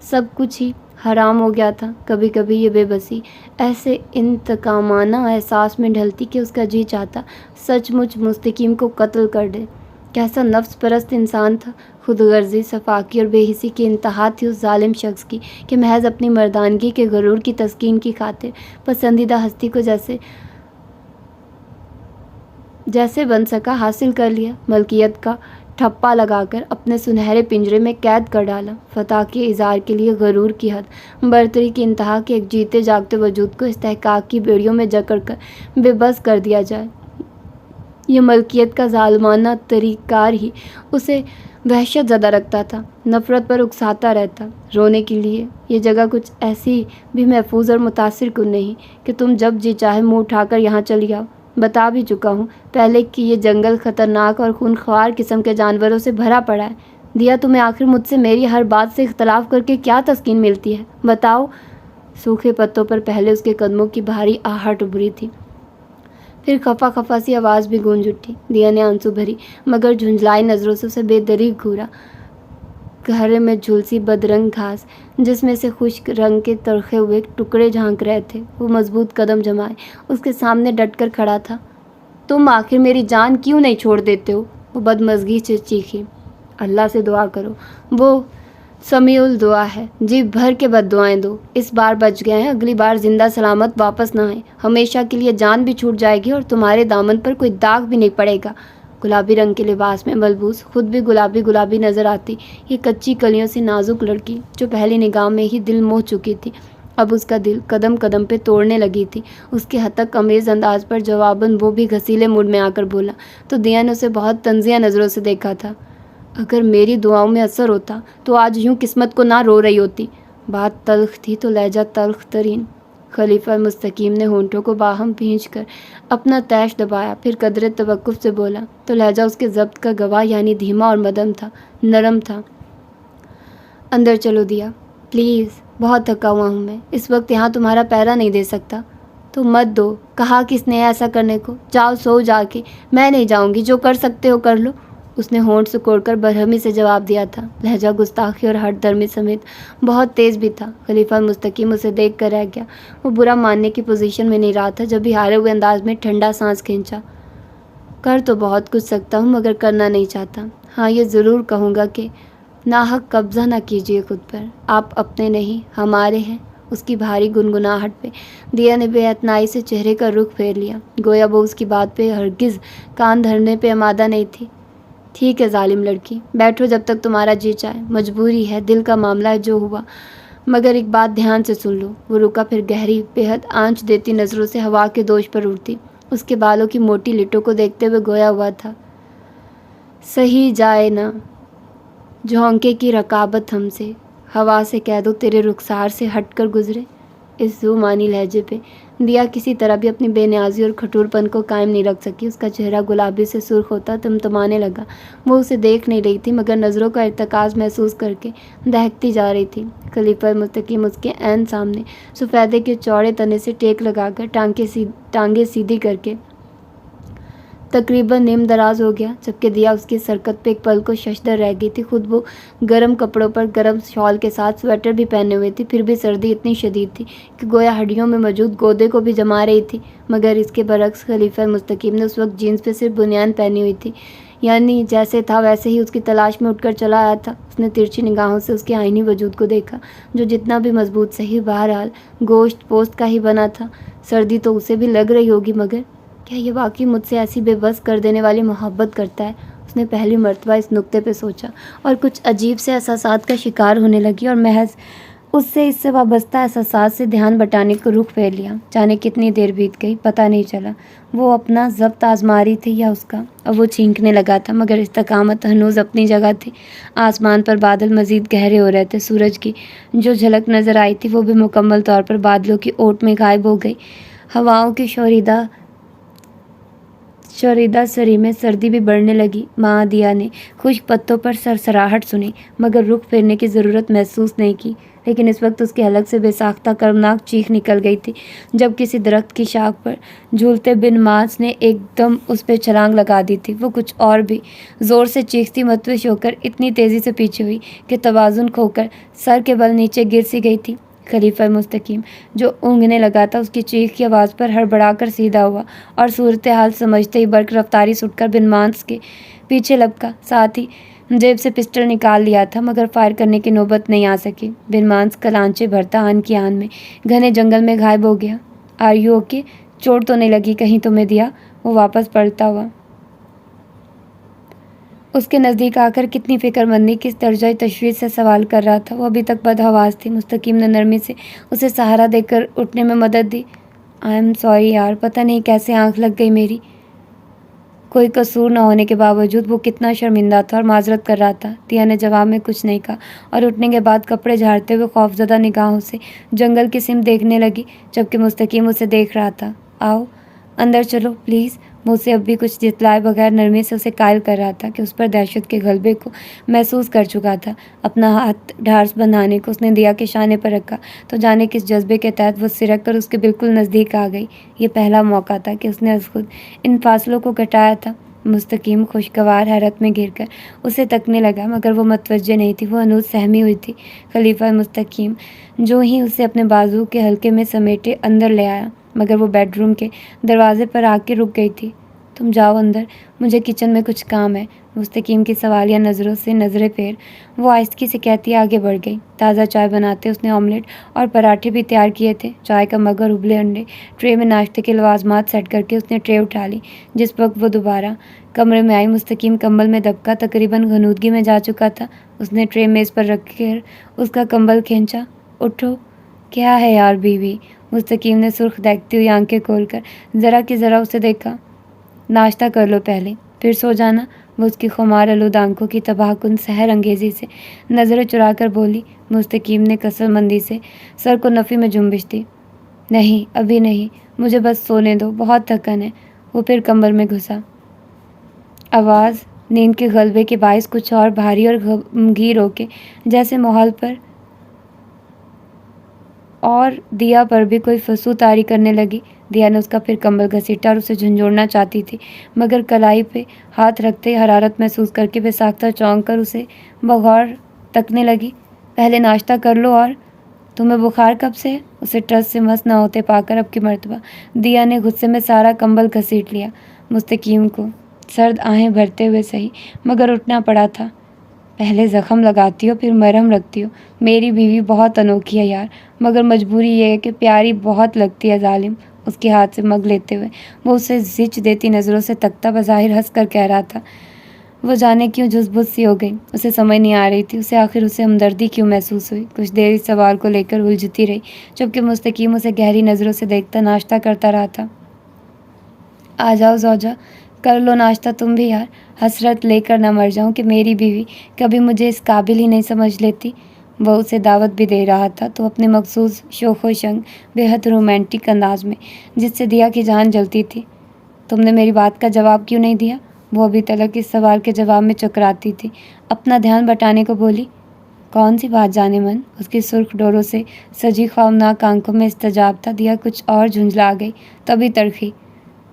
سب کچھ ہی حرام ہو گیا تھا۔ کبھی کبھی یہ بے بسی ایسے انتقامانہ احساس میں ڈھلتی کہ اس کا جی چاہتا سچ مچ مستقیم کو قتل کر دے۔ کیسا نفس پرست انسان تھا! خود غرضی، سفاکی اور بے حسی کی انتہا تھی اس ظالم شخص کی کہ محض اپنی مردانگی کے غرور کی تسکین کی خاطر پسندیدہ ہستی کو جیسے بن سکا حاصل کر لیا، ملکیت کا ٹھپا لگا کر اپنے سنہرے پنجرے میں قید کر ڈالا۔ فتح کے اظہار کے لیے غرور کی حد، برتری کی انتہا کے ایک جیتے جاگتے وجود کو استحقاق کی بیڑیوں میں جکڑ کر بے بس کر دیا جائے۔ یہ ملکیت کا ظالمانہ طریق کار ہی اسے وحشت زدہ رکھتا تھا، نفرت پر اکساتا رہتا۔ رونے کے لیے یہ جگہ کچھ ایسی بھی محفوظ اور متاثر کن نہیں کہ تم جب جی چاہے منہ اٹھا کر یہاں چلی آؤ۔ بتا بھی چکا ہوں پہلے کہ یہ جنگل خطرناک اور خونخوار قسم کے جانوروں سے بھرا پڑا ہے۔ دیا تمہیں آخر مجھ سے میری ہر بات سے اختلاف کر کے کیا تسکین ملتی ہے؟ بتاؤ۔ سوکھے پتوں پر پہلے اس کے قدموں کی بھاری آہٹ ابھری تھی، پھر خفا خفا سی آواز بھی گونج اٹھی۔ دیا نے آنسو بھری مگر جھنجھلائی نظروں سے اسے بے دریغ گھورا۔ گہرے میں جھلسی بدرنگ گھاس جس میں سے خشک رنگ کے ترخے ہوئے ٹکڑے جھانک رہے تھے۔ وہ مضبوط قدم جمائے اس کے سامنے ڈٹ کر کھڑا تھا۔ تم آخر میری جان کیوں نہیں چھوڑ دیتے ہو؟ وہ بدمزگی سے چیخی۔ اللہ سے دعا کرو، وہ سمیع الدعا ہے، جی بھر کے بد دعائیں دو۔ اس بار بچ گئے ہیں، اگلی بار زندہ سلامت واپس نہ آئیں، ہمیشہ کے لیے جان بھی چھوٹ جائے گی اور تمہارے دامن پر کوئی داغ بھی نہیں پڑے گا۔ گلابی رنگ کے لباس میں ملبوس، خود بھی گلابی گلابی نظر آتی یہ کچی کلیوں سے نازک لڑکی جو پہلی نگاہ میں ہی دل موہ چکی تھی، اب اس کا دل قدم قدم پہ توڑنے لگی تھی۔ اس کے ہتک امیز انداز پر جواباً وہ بھی گھسیلے موڈ میں آ کر بولا تو دیا نے اسے بہت طنزیہ نظروں سے دیکھا تھا۔ اگر میری دعاؤں میں اثر ہوتا تو آج یوں قسمت کو نہ رو رہی ہوتی۔ بات تلخ تھی تو لہجہ تلخ ترین۔ خلیفہ مستقیم نے ہونٹوں کو باہم بھینچ کر اپنا تیش دبایا، پھر قدرے توقف سے بولا تو لہجہ اس کے ضبط کا گواہ یعنی دھیما اور مدم تھا، نرم تھا۔ اندر چلو دیا پلیز، بہت تھکا ہوا ہوں میں، اس وقت یہاں تمہارا پہرا نہیں دے سکتا۔ تو مت دو، کہا کس نے ایسا کرنے کو؟ جاؤ سو جا کے۔ میں نہیں جاؤں گی، جو کر سکتے ہو کر لو، اس نے ہونٹ سکوڑ کر برہمی سے جواب دیا تھا۔ لہجہ گستاخی اور ہٹ درمی سمیت بہت تیز بھی تھا۔ خلیفہ مستقیم اسے دیکھ کر رہ گیا۔ وہ برا ماننے کی پوزیشن میں نہیں رہا تھا جب بھی ہارے ہوئے انداز میں ٹھنڈا سانس کھینچا۔ کر تو بہت کچھ سکتا ہوں مگر کرنا نہیں چاہتا۔ ہاں یہ ضرور کہوں گا کہ ناحق قبضہ نہ کیجیے خود پر، آپ اپنے نہیں ہمارے ہیں۔ اس کی بھاری گنگناہٹ پہ دیا نے بے اعتنائی سے چہرے کا رخ پھیر لیا، گویا وہ اس کی بات پہ ہرگز کان دھرنے پہ آمادہ نہیں تھی۔ ٹھیک ہے ظالم لڑکی، بیٹھو جب تک تمہارا جی چاہے، مجبوری ہے، دل کا معاملہ ہے جو ہوا، مگر ایک بات دھیان سے سن لو۔ وہ رکا، پھر گہری بے حد آنچ دیتی نظروں سے ہوا کے دوش پر اڑتی اس کے بالوں کی موٹی لٹوں کو دیکھتے ہوئے گویا ہوا تھا سہی جائے نہ جھونکے کی رکابت ہم سے، ہوا سے کہہ دو تیرے رخسار سے ہٹ کر گزرے۔ اس زومانی لہجے پہ دیا کسی طرح بھی اپنی بے نیازی اور کھٹور پن کو قائم نہیں رکھ سکی۔ اس کا چہرہ گلابی سے سرخ ہوتا تمتمانے لگا۔ وہ اسے دیکھ نہیں رہی تھی مگر نظروں کا ارتکاز محسوس کر کے دہکتی جا رہی تھی۔ خلیفہ مستقیم اس کے عین سامنے سفیدے کے چوڑے تنے سے ٹیک لگا کر ٹانگیں سیدھی کر کے تقریباً نیم دراز ہو گیا جبکہ دیا اس کی سرکت پہ ایک پل کو ششدر رہ گئی تھی۔ خود وہ گرم کپڑوں پر گرم شال کے ساتھ سویٹر بھی پہنے ہوئے تھی، پھر بھی سردی اتنی شدید تھی کہ گویا ہڈیوں میں موجود گودے کو بھی جما رہی تھی۔ مگر اس کے برعکس خلیفہ مستقیم نے اس وقت جینز پہ صرف بنیان پہنی ہوئی تھی، یعنی جیسے تھا ویسے ہی اس کی تلاش میں اٹھ کر چلا آیا تھا۔ اس نے ترچھی نگاہوں سے اس کے آئینی وجود کو دیکھا جو جتنا بھی مضبوط سہی بہرحال گوشت پوست کا ہی بنا تھا۔ سردی تو اسے بھی لگ رہی ہوگی، مگر کیا یہ واقعی مجھ سے ایسی بے بس کر دینے والی محبت کرتا ہے؟ اس نے پہلی مرتبہ اس نکتے پہ سوچا اور کچھ عجیب سے احساسات کا شکار ہونے لگی اور محض اس سے وابستہ احساسات سے دھیان بٹانے کو رخ پھیر لیا۔ جانے کتنی دیر بیت گئی پتہ نہیں چلا، وہ اپنا ضبط آزما رہی تھی یا اس کا، اور وہ چھینکنے لگا تھا مگر استقامت ہنوز اپنی جگہ تھی۔ آسمان پر بادل مزید گہرے ہو رہے تھے، سورج کی جو جھلک نظر آئی تھی وہ بھی مکمل طور پر بادلوں کی اوٹ میں غائب ہو گئی۔ ہواؤں کی شوریدہ سری میں سردی بھی بڑھنے لگی۔ ماں دیا نے خشک پتوں پر سرسراہٹ سنی مگر رخ پھیرنے کی ضرورت محسوس نہیں کی، لیکن اس وقت اس کے حلق سے بے ساختہ کربناک چیخ نکل گئی تھی جب کسی درخت کی شاخ پر جھولتے بن ماس نے ایک دم اس پہ چھلانگ لگا دی تھی۔ وہ کچھ اور بھی زور سے چیختی متوش ہو کر اتنی تیزی سے پیچھے ہوئی کہ توازن کھو کر سر کے بل نیچے گر سی گئی تھی۔ خلیفہ مستقیم جو اونگنے لگا تھا اس کی چیخ کی آواز پر ہڑبڑا کر سیدھا ہوا اور صورتحال سمجھتے ہی برق رفتاری سے اٹھ کر بن ماس کے پیچھے لپکا، ساتھ ہی جیب سے پسٹل نکال لیا تھا مگر فائر کرنے کی نوبت نہیں آ سکی۔ بن ماس کلانچے بھرتا آن کی آن میں گھنے جنگل میں غائب ہو گیا۔ Are you okay? چوٹ تو نہیں لگی کہیں تمہیں دیا؟ وہ واپس پلٹا ہوا اس کے نزدیک آ کر کتنی فکر مندی، کس درجہ تشویش سے سوال کر رہا تھا۔ وہ ابھی تک بدحواس تھی۔ مستقیم نے نرمی سے اسے سہارا دے کر اٹھنے میں مدد دی۔ آئی ایم سوری یار، پتہ نہیں کیسے آنکھ لگ گئی میری۔ کوئی قصور نہ ہونے کے باوجود وہ کتنا شرمندہ تھا اور معذرت کر رہا تھا۔ دیا نے جواب میں کچھ نہیں کہا اور اٹھنے کے بعد کپڑے جھاڑتے ہوئے خوفزدہ نگاہوں سے جنگل کی سمت دیکھنے لگی جبکہ مستقیم اسے دیکھ رہا تھا۔ آؤ اندر چلو پلیز۔ وہ اسے اب بھی کچھ جتلائے بغیر نرمی سے اسے قائل کر رہا تھا کہ اس پر دہشت کے غلبے کو محسوس کر چکا تھا۔ اپنا ہاتھ ڈھارس بندھانے کو اس نے دیا کے شانے پر رکھا تو جانے کس جذبے کے تحت وہ سرک کر اس کے بالکل نزدیک آ گئی۔ یہ پہلا موقع تھا کہ اس نے از خود ان فاصلوں کو گھٹایا تھا۔ مستقیم خوشگوار حیرت میں گر کر اسے تکنے لگا مگر وہ متوجہ نہیں تھی، وہ ہنوز سہمی ہوئی تھی۔ خلیفہ مستقیم جو ہی اسے اپنے بازو کے حلقے میں سمیٹے اندر لے آیا مگر وہ بیڈ روم کے دروازے پر آ کے رک گئی تھی۔ تم جاؤ اندر، مجھے کچن میں کچھ کام ہے۔ مستقیم کی سوالیہ نظروں سے نظریں پھیر وہ آہستگی سے کہتی آگے بڑھ گئی۔ تازہ چائے بناتے اس نے آملیٹ اور پراٹھے بھی تیار کیے تھے، چائے کا مگ اور ابلے انڈے۔ ٹرے میں ناشتے کے لوازمات سیٹ کر کے اس نے ٹرے اٹھا لی۔ جس وقت وہ دوبارہ کمرے میں آئی مستقیم کمبل میں دبکا تقریباً غنودگی میں جا چکا تھا۔ اس نے ٹرے میز پر رکھ کر اس کا کمبل کھینچا۔ اٹھو۔ کیا ہے یار بیوی؟ مستقیم نے سرخ دیکھتی ہوئی آنکھیں کھول کر ذرا کی ذرا اسے دیکھا۔ ناشتہ کر لو پہلے پھر سو جانا، وہ اس کی خمار آلود آنکھوں کی تباہ کن سحر انگیزی سے نظریں چرا کر بولی۔ مستقیم نے کسل مندی سے سر کو نفی میں جنبش دی۔ نہیں ابھی نہیں، مجھے بس سونے دو، بہت تھکن ہے۔ وہ پھر کمبل میں گھسا۔ آواز نیند کے غلبے کے باعث کچھ اور بھاری اور غمگیر ہو کے جیسے ماحول پر اور دیا پر بھی کوئی فسو طاری کرنے لگی۔ دیا نے اس کا پھر کمبل گھسیٹا اور اسے جھنجھوڑنا چاہتی تھی مگر کلائی پہ ہاتھ رکھتے حرارت محسوس کر کے بے ساختہ چونک کر اسے بغور تکنے لگی۔ پہلے ناشتہ کر لو، اور تمہیں بخار کب سے ہے؟ اسے ٹس سے مس نہ ہوتے پا کر اب کی مرتبہ دیا نے غصے میں سارا کمبل گھسیٹ لیا۔ مستقیم کو سرد آہیں بھرتے ہوئے صحیح مگر اٹھنا پڑا تھا۔ پہلے زخم لگاتی ہو پھر مرہم رکھتی ہو، میری بیوی بہت انوکھی ہے یار، مگر مجبوری یہ ہے کہ پیاری بہت لگتی ہے ظالم۔ اس کے ہاتھ سے مگ لیتے ہوئے وہ اسے زچ دیتی نظروں سے تکتا بظاہر ہنس کر کہہ رہا تھا۔ وہ جانے کیوں جھس بھس سی ہو گئی، اسے سمجھ نہیں آ رہی تھی اسے آخر اسے ہمدردی کیوں محسوس ہوئی۔ کچھ دیر اس سوال کو لے کر الجھتی رہی جبکہ مستقیم اسے گہری نظروں سے دیکھتا ناشتہ کرتا رہا تھا۔ آ جاؤ زوجہ، کر لو ناشتہ تم بھی یار، حسرت لے کر نہ مر جاؤں کہ میری بیوی کبھی مجھے اس قابل ہی نہیں سمجھ لیتی۔ وہ اسے دعوت بھی دے رہا تھا تو اپنے مخصوص شوخ و شنگ بے حد رومانٹک انداز میں جس سے دیا کی جان جلتی تھی۔ تم نے میری بات کا جواب کیوں نہیں دیا؟ وہ ابھی تلک اس سوال کے جواب میں چکراتی تھی، اپنا دھیان بٹانے کو بولی۔ کون سی بات جانے من؟ اس کی سرخ ڈوروں سے سجی خوابناک آنکھوں میں استجاب تھا۔ دیا کچھ اور جھنجھلا گئی، تبھی تڑخی۔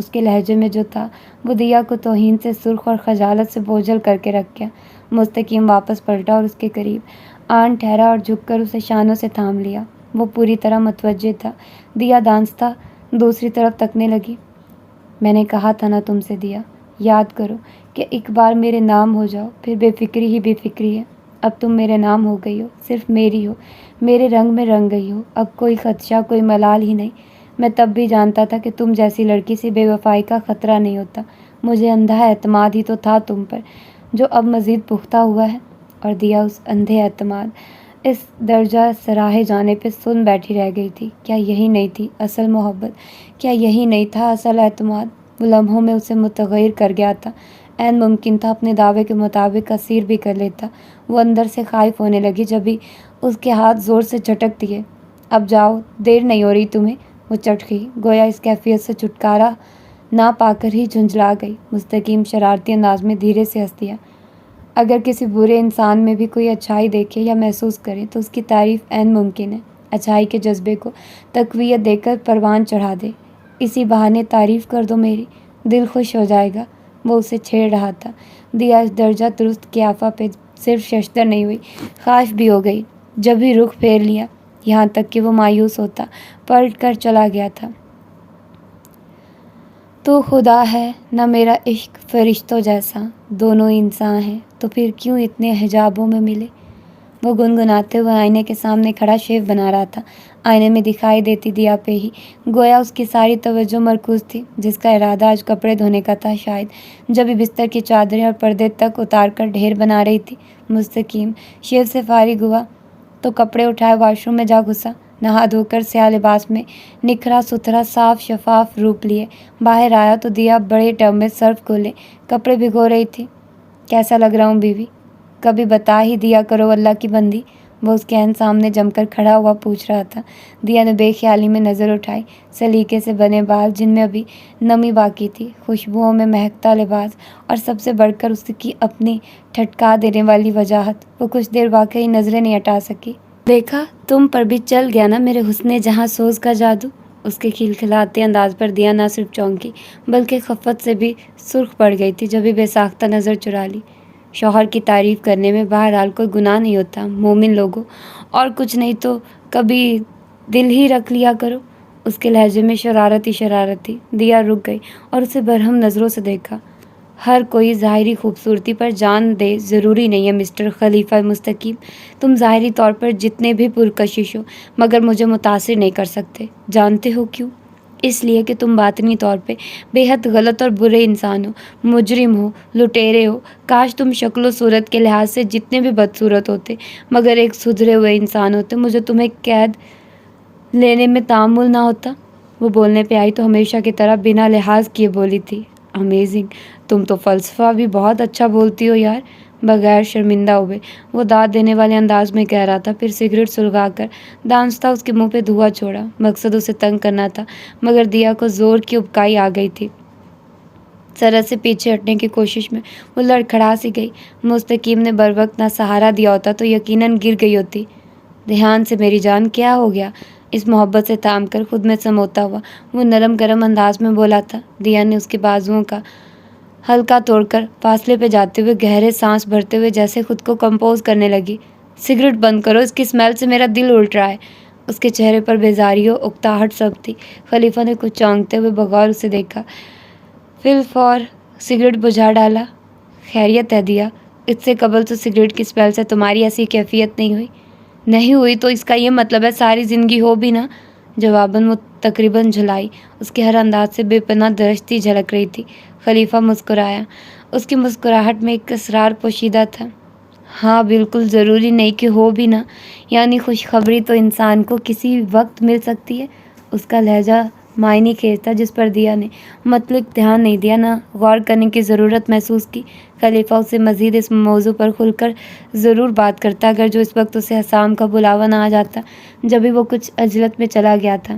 اس کے لہجے میں جو تھا وہ دیا کو توہین سے سرخ اور خجالت سے بوجھل کر کے رکھ گیا۔ مستقیم واپس پلٹا اور اس کے قریب آن ٹھہرا اور جھک کر اسے شانوں سے تھام لیا۔ وہ پوری طرح متوجہ تھا۔ دیا دانستہ دوسری طرف تکنے لگی۔ میں نے کہا تھا نا تم سے دیا، یاد کرو کہ ایک بار میرے نام ہو جاؤ پھر بے فکری ہی بے فکری ہے۔ اب تم میرے نام ہو گئی ہو، صرف میری ہو، میرے رنگ میں رنگ گئی ہو۔ اب کوئی خدشہ، کوئی ملال ہی نہیں۔ میں تب بھی جانتا تھا کہ تم جیسی لڑکی سے بے وفائی کا خطرہ نہیں ہوتا۔ مجھے اندھا اعتماد ہی تو تھا تم پر، جو اب مزید پختہ ہوا ہے۔ اور دیا اس اندھے اعتماد، اس درجہ سراہے جانے پہ سن بیٹھی رہ گئی تھی۔ کیا یہی نہیں تھی اصل محبت؟ کیا یہی نہیں تھا اصل اعتماد؟ وہ لمحوں میں اسے متغیر کر گیا تھا۔ عین ممکن تھا اپنے دعوے کے مطابق اسیر بھی کر لیتا۔ وہ اندر سے خائف ہونے لگی جب ہی اس کے ہاتھ زور سے جھٹک دیے۔ اب جاؤ، دیر نہیں ہو رہی تمہیں۔ وہ چٹ گئی، گویا اس کیفیت سے چھٹکارا نہ پا کر ہی جھنجھلا گئی۔ مستقیم شرارتی انداز میں دھیرے سے ہنس دیا۔ اگر کسی برے انسان میں بھی کوئی اچھائی دیکھے یا محسوس کرے تو اس کی تعریف عین ممکن ہے۔ اچھائی کے جذبے کو تقویت دے کر پروان چڑھا دے۔ اسی بہانے تعریف کر دو میری، دل خوش ہو جائے گا۔ وہ اسے چھیڑ رہا تھا۔ دیا اس درجہ درست قیافہ پہ صرف ششدر نہیں ہوئی، خائف بھی ہو گئی۔ جب ہی رخ پھیر لیا، یہاں تک کہ وہ مایوس ہوتا پلٹ کر چلا گیا تھا۔ تو خدا ہے نہ میرا عشق فرشتوں جیسا، دونوں انسان ہیں تو پھر کیوں اتنے حجابوں میں ملے۔ وہ گنگناتے ہوئے آئینے کے سامنے کھڑا شیو بنا رہا تھا۔ آئینے میں دکھائی دیتی دیا پہ ہی گویا اس کی ساری توجہ مرکوز تھی، جس کا ارادہ آج کپڑے دھونے کا تھا شاید۔ جب ہی بستر کی چادریں اور پردے تک اتار کر ڈھیر بنا رہی تھی، مستقیم شیو سے فارغ ہوا تو کپڑے اٹھائے واش روم میں جا گھسا۔ نہا دھو کر سیاہ لباس میں نکھرا ستھرا صاف شفاف روپ لیے باہر آیا تو دیا بڑے ٹب میں سرف کھولے کپڑے بھگو رہی تھی۔ کیسا لگ رہا ہوں بیوی؟ کبھی بتا ہی دیا کرو اللہ کی بندی، وہ اس کے عین سامنے جم کر کھڑا ہوا پوچھ رہا تھا۔ دیا نے بے خیالی میں نظر اٹھائی۔ سلیقے سے بنے بال جن میں ابھی نمی باقی تھی، خوشبوؤں میں مہکتا لباس اور سب سے بڑھ کر اس کی اپنی ٹھٹکا دینے والی وجاہت، وہ کچھ دیر واقعی نظریں نہیں ہٹا سکی۔ دیکھا تم پر بھی چل گیا نا میرے حسن جہاں سوز کا جادو۔ اس کے کھلکھلاتے انداز پر دیا نہ صرف چونکی بلکہ خفت سے بھی سرخ پڑ گئی تھی جب ہی بے ساختہ نظر چرا لی۔ شوہر کی تعریف کرنے میں بہرحال کوئی گناہ نہیں ہوتا مومن لوگوں، اور کچھ نہیں تو کبھی دل ہی رکھ لیا کرو۔ اس کے لہجے میں شرارت ہی شرارت تھی۔ دیا رک گئی اور اسے برہم نظروں سے دیکھا۔ ہر کوئی ظاہری خوبصورتی پر جان دے ضروری نہیں ہے مسٹر خلیفہ مستقیم۔ تم ظاہری طور پر جتنے بھی پرکشش ہو مگر مجھے متاثر نہیں کر سکتے۔ جانتے ہو کیوں؟ اس لیے کہ تم باطنی طور پہ بے حد غلط اور برے انسان ہو، مجرم ہو، لٹیرے ہو۔ کاش تم شکل و صورت کے لحاظ سے جتنے بھی بدصورت ہوتے مگر ایک سدھرے ہوئے انسان ہوتے، مجھے تمہیں قید لینے میں تعمل نہ ہوتا۔ وہ بولنے پہ آئی تو ہمیشہ کی طرح بنا لحاظ کیے بولی تھی، امیزنگ، تم تو فلسفہ بھی بہت اچھا بولتی ہو یار۔ بغیر شرمندہ ہوئے وہ داد دینے والے انداز میں کہہ رہا تھا، پھر سگریٹ سلگا کر دانستہ اس کے منہ پہ دھواں چھوڑا۔ مقصد اسے تنگ کرنا تھا مگر دیا کو زور کی ابکائی آ گئی تھی۔ سرحد سے پیچھے ہٹنے کی کوشش میں وہ لڑکھڑا سی گئی۔ مستقیم نے بروقت نہ سہارا دیا ہوتا تو یقیناً گر گئی ہوتی۔ دھیان سے میری جان، کیا ہو گیا؟ اس محبت سے تھام کر خود میں سموتا ہوا وہ نرم گرم انداز میں بولا تھا۔ دیا نے اس کے بازوؤں کا ہلکا توڑ کر فاصلے پہ جاتے ہوئے گہرے سانس بھرتے ہوئے جیسے خود کو کمپوز کرنے لگی۔ سگریٹ بند کرو، اس کی اسمیل سے میرا دل الٹ رہا ہے۔ اس کے چہرے پر بیزاری و اکتاہٹ سب تھی۔ خلیفہ نے کچھ چونکتے ہوئے بغور اسے دیکھا، فی الفور سگریٹ بجھا ڈالا۔ خیریت ہے دیا؟ اس سے قبل تو سگریٹ کی اسمیل سے تمہاری ایسی کیفیت نہیں ہوئی۔ نہیں ہوئی تو اس کا یہ مطلب ہے ساری زندگی ہو بھی نہ؟ جواباً وہ تقریباً جھلائی۔ اس کے ہر انداز سے بے پناہ درشتی جھلک رہی تھی۔ خلیفہ مسکرایا۔ اس کی مسکراہٹ میں ایک اسرار پوشیدہ تھا۔ ہاں بالکل ضروری نہیں کہ ہو بھی نہ، یعنی خوشخبری تو انسان کو کسی وقت مل سکتی ہے۔ اس کا لہجہ معنی خیز تھا جس پر دیا نے مطلق دھیان نہیں دیا، نہ غور کرنے کی ضرورت محسوس کی۔ خلیفہ اسے مزید اس موضوع پر کھل کر ضرور بات کرتا اگر جو اس وقت اسے حسام کا بلاوا نہ آ جاتا، جبھی وہ کچھ عجلت میں چلا گیا تھا۔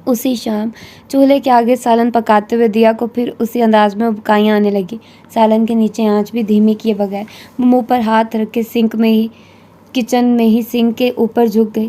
اسی شام چولہے کے آگے سالن پکاتے ہوئے دیا کو پھر اسی انداز میں ابکائیاں آنے لگی۔ سالن کے نیچے آنچ بھی دھیمی کیے بغیر وہ منہ پر ہاتھ رکھ کے کچن میں ہی سنک کے اوپر جھک گئی۔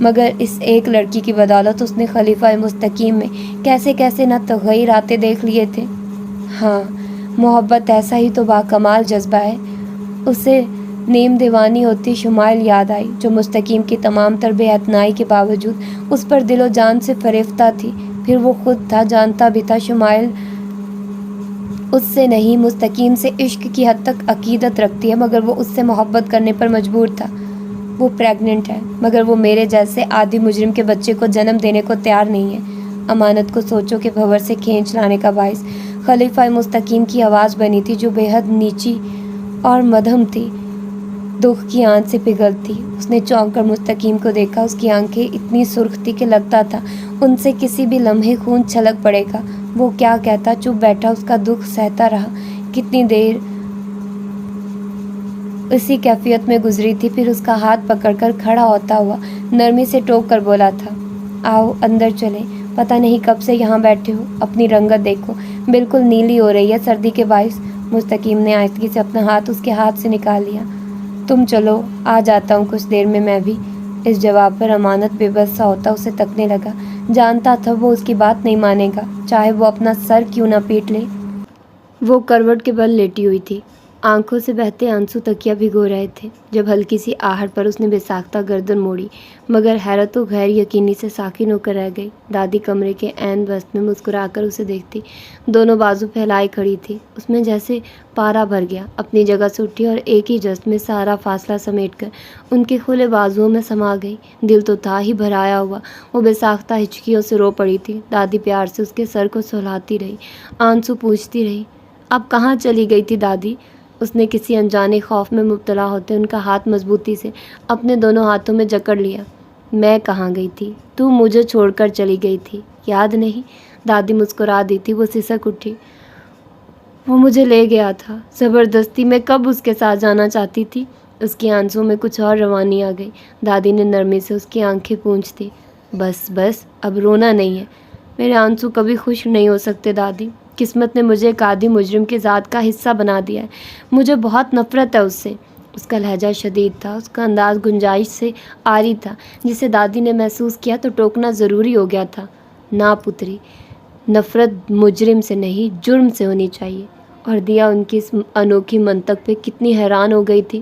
مگر اس ایک لڑکی کی بدولت اس نے خلیفہ مستقیم میں کیسے کیسے نہ تغیراتے دیکھ لیے تھے۔ ہاں، محبت ایسا ہی تو باکمال جذبہ ہے۔ اسے نیم دیوانی ہوتی شمائل یاد آئی، جو مستقیم کی تمام تر بے اتنائی کے باوجود اس پر دل و جان سے فریفتہ تھی۔ پھر وہ خود تھا، جانتا بھی تھا شمائل اس سے نہیں، مستقیم سے عشق کی حد تک عقیدت رکھتی ہے، مگر وہ اس سے محبت کرنے پر مجبور تھا۔ وہ پریگننٹ ہے، مگر وہ میرے جیسے عادی مجرم کے بچے کو جنم دینے کو تیار نہیں ہے۔ امانت کو سوچو کہ بھنور سے کھینچ لانے کا باعث خلیفہ مستقیم کی آواز بنی تھی، جو بے حد نیچی اور مدھم تھی، دکھ کی آنچ سے پگھلتی۔ اس نے چونک کر مستقیم کو دیکھا۔ اس کی آنکھیں اتنی سرخ تھی کہ لگتا تھا ان سے کسی بھی لمحے خون چھلک پڑے گا۔ وہ کیا کہتا، چپ بیٹھا، اس کا دکھ سہتا رہا۔ کتنی دیر اسی کیفیت میں گزری تھی، پھر اس کا ہاتھ پکڑ کر کھڑا ہوتا ہوا نرمی سے ٹوک کر بولا تھا، آؤ اندر چلیں، پتہ نہیں کب سے یہاں بیٹھے ہو، اپنی رنگت دیکھو، بالکل نیلی ہو رہی ہے سردی کے باعث۔ مستقیم نے آہستگی سے اپنا ہاتھ اس کے ہاتھ سے نکال لیا۔ تم چلو، آ جاتا ہوں کچھ دیر میں بھی۔ اس جواب پر امانت بے بس سا ہوتا اسے تکنے لگا۔ جانتا تھا وہ اس کی بات نہیں مانے گا، چاہے وہ اپنا سر کیوں نہ پیٹ لے۔ وہ کروٹ کے بل لیٹی ہوئی تھی، آنکھوں سے بہتے آنسو تکیہ بھگو رہے تھے، جب ہلکی سی آہٹ پر اس نے بے ساختہ گردن موڑی، مگر حیرت و غیر یقینی سے ساکن ہو کر رہ گئی۔ دادی کمرے کے عین وسط میں مسکرا کر اسے دیکھتی، دونوں بازو پھیلائے کھڑی تھی۔ اس میں جیسے پارا بھر گیا، اپنی جگہ سے اٹھی اور ایک ہی جست میں سارا فاصلہ سمیٹ کر ان کے کھلے بازوؤں میں سما گئی۔ دل تو تھا ہی بھرایا ہوا، وہ بے ساختہ ہچکیوں سے رو پڑی تھی۔ دادی پیار سے اس کے سر کو سہلاتی رہی، آنسو پوچھتی رہی، اب کہاں چلی گئی تھی دادی؟ اس نے کسی انجانے خوف میں مبتلا ہوتے ان کا ہاتھ مضبوطی سے اپنے دونوں ہاتھوں میں جکڑ لیا۔ میں کہاں گئی تھی؟ تو مجھے چھوڑ کر چلی گئی تھی، یاد نہیں؟ دادی مسکرا دی تھی۔ وہ سسک اٹھی۔ وہ مجھے لے گیا تھا زبردستی، میں کب اس کے ساتھ جانا چاہتی تھی؟ اس کی آنسوں میں کچھ اور روانی آ گئی۔ دادی نے نرمی سے اس کی آنکھیں پونچھ دی۔ بس بس، اب رونا نہیں ہے، میرے آنسو کبھی خشک نہیں ہو سکتے دادی۔ قسمت نے مجھے ایک عادی مجرم کی ذات کا حصہ بنا دیا ہے، مجھے بہت نفرت ہے اس سے۔ اس کا لہجہ شدید تھا، اس کا انداز گنجائش سے عاری تھا، جسے دادی نے محسوس کیا تو ٹوکنا ضروری ہو گیا تھا۔ نا پتری، نفرت مجرم سے نہیں، جرم سے ہونی چاہیے۔ اور دیا ان کی اس انوکھی منطق پہ کتنی حیران ہو گئی تھی۔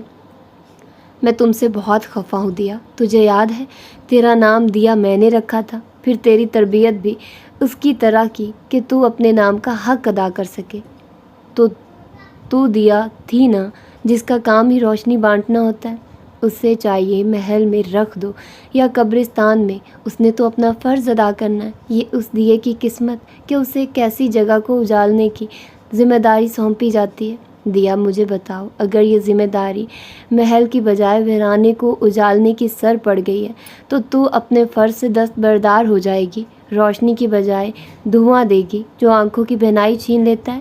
میں تم سے بہت خفا ہوں دیا، تجھے یاد ہے تیرا نام دیا میں نے رکھا تھا، پھر تیری تربیت بھی اس کی طرح کی کہ تو اپنے نام کا حق ادا کر سکے۔ تو دیا تھی نا، جس کا کام ہی روشنی بانٹنا ہوتا ہے، اس سے چاہیے محل میں رکھ دو یا قبرستان میں، اس نے تو اپنا فرض ادا کرنا ہے۔ یہ اس دیے کی قسمت کہ اسے ایک ایسی جگہ کو اجالنے کی ذمہ داری سونپی جاتی ہے۔ دیا مجھے بتاؤ، اگر یہ ذمہ داری محل کی بجائے ویرانے کو اجالنے کی سر پڑ گئی ہے تو اپنے فرض سے دستبردار ہو جائے گی، روشنی کی بجائے دھواں دے گی جو آنکھوں کی بہنائی چھین لیتا ہے۔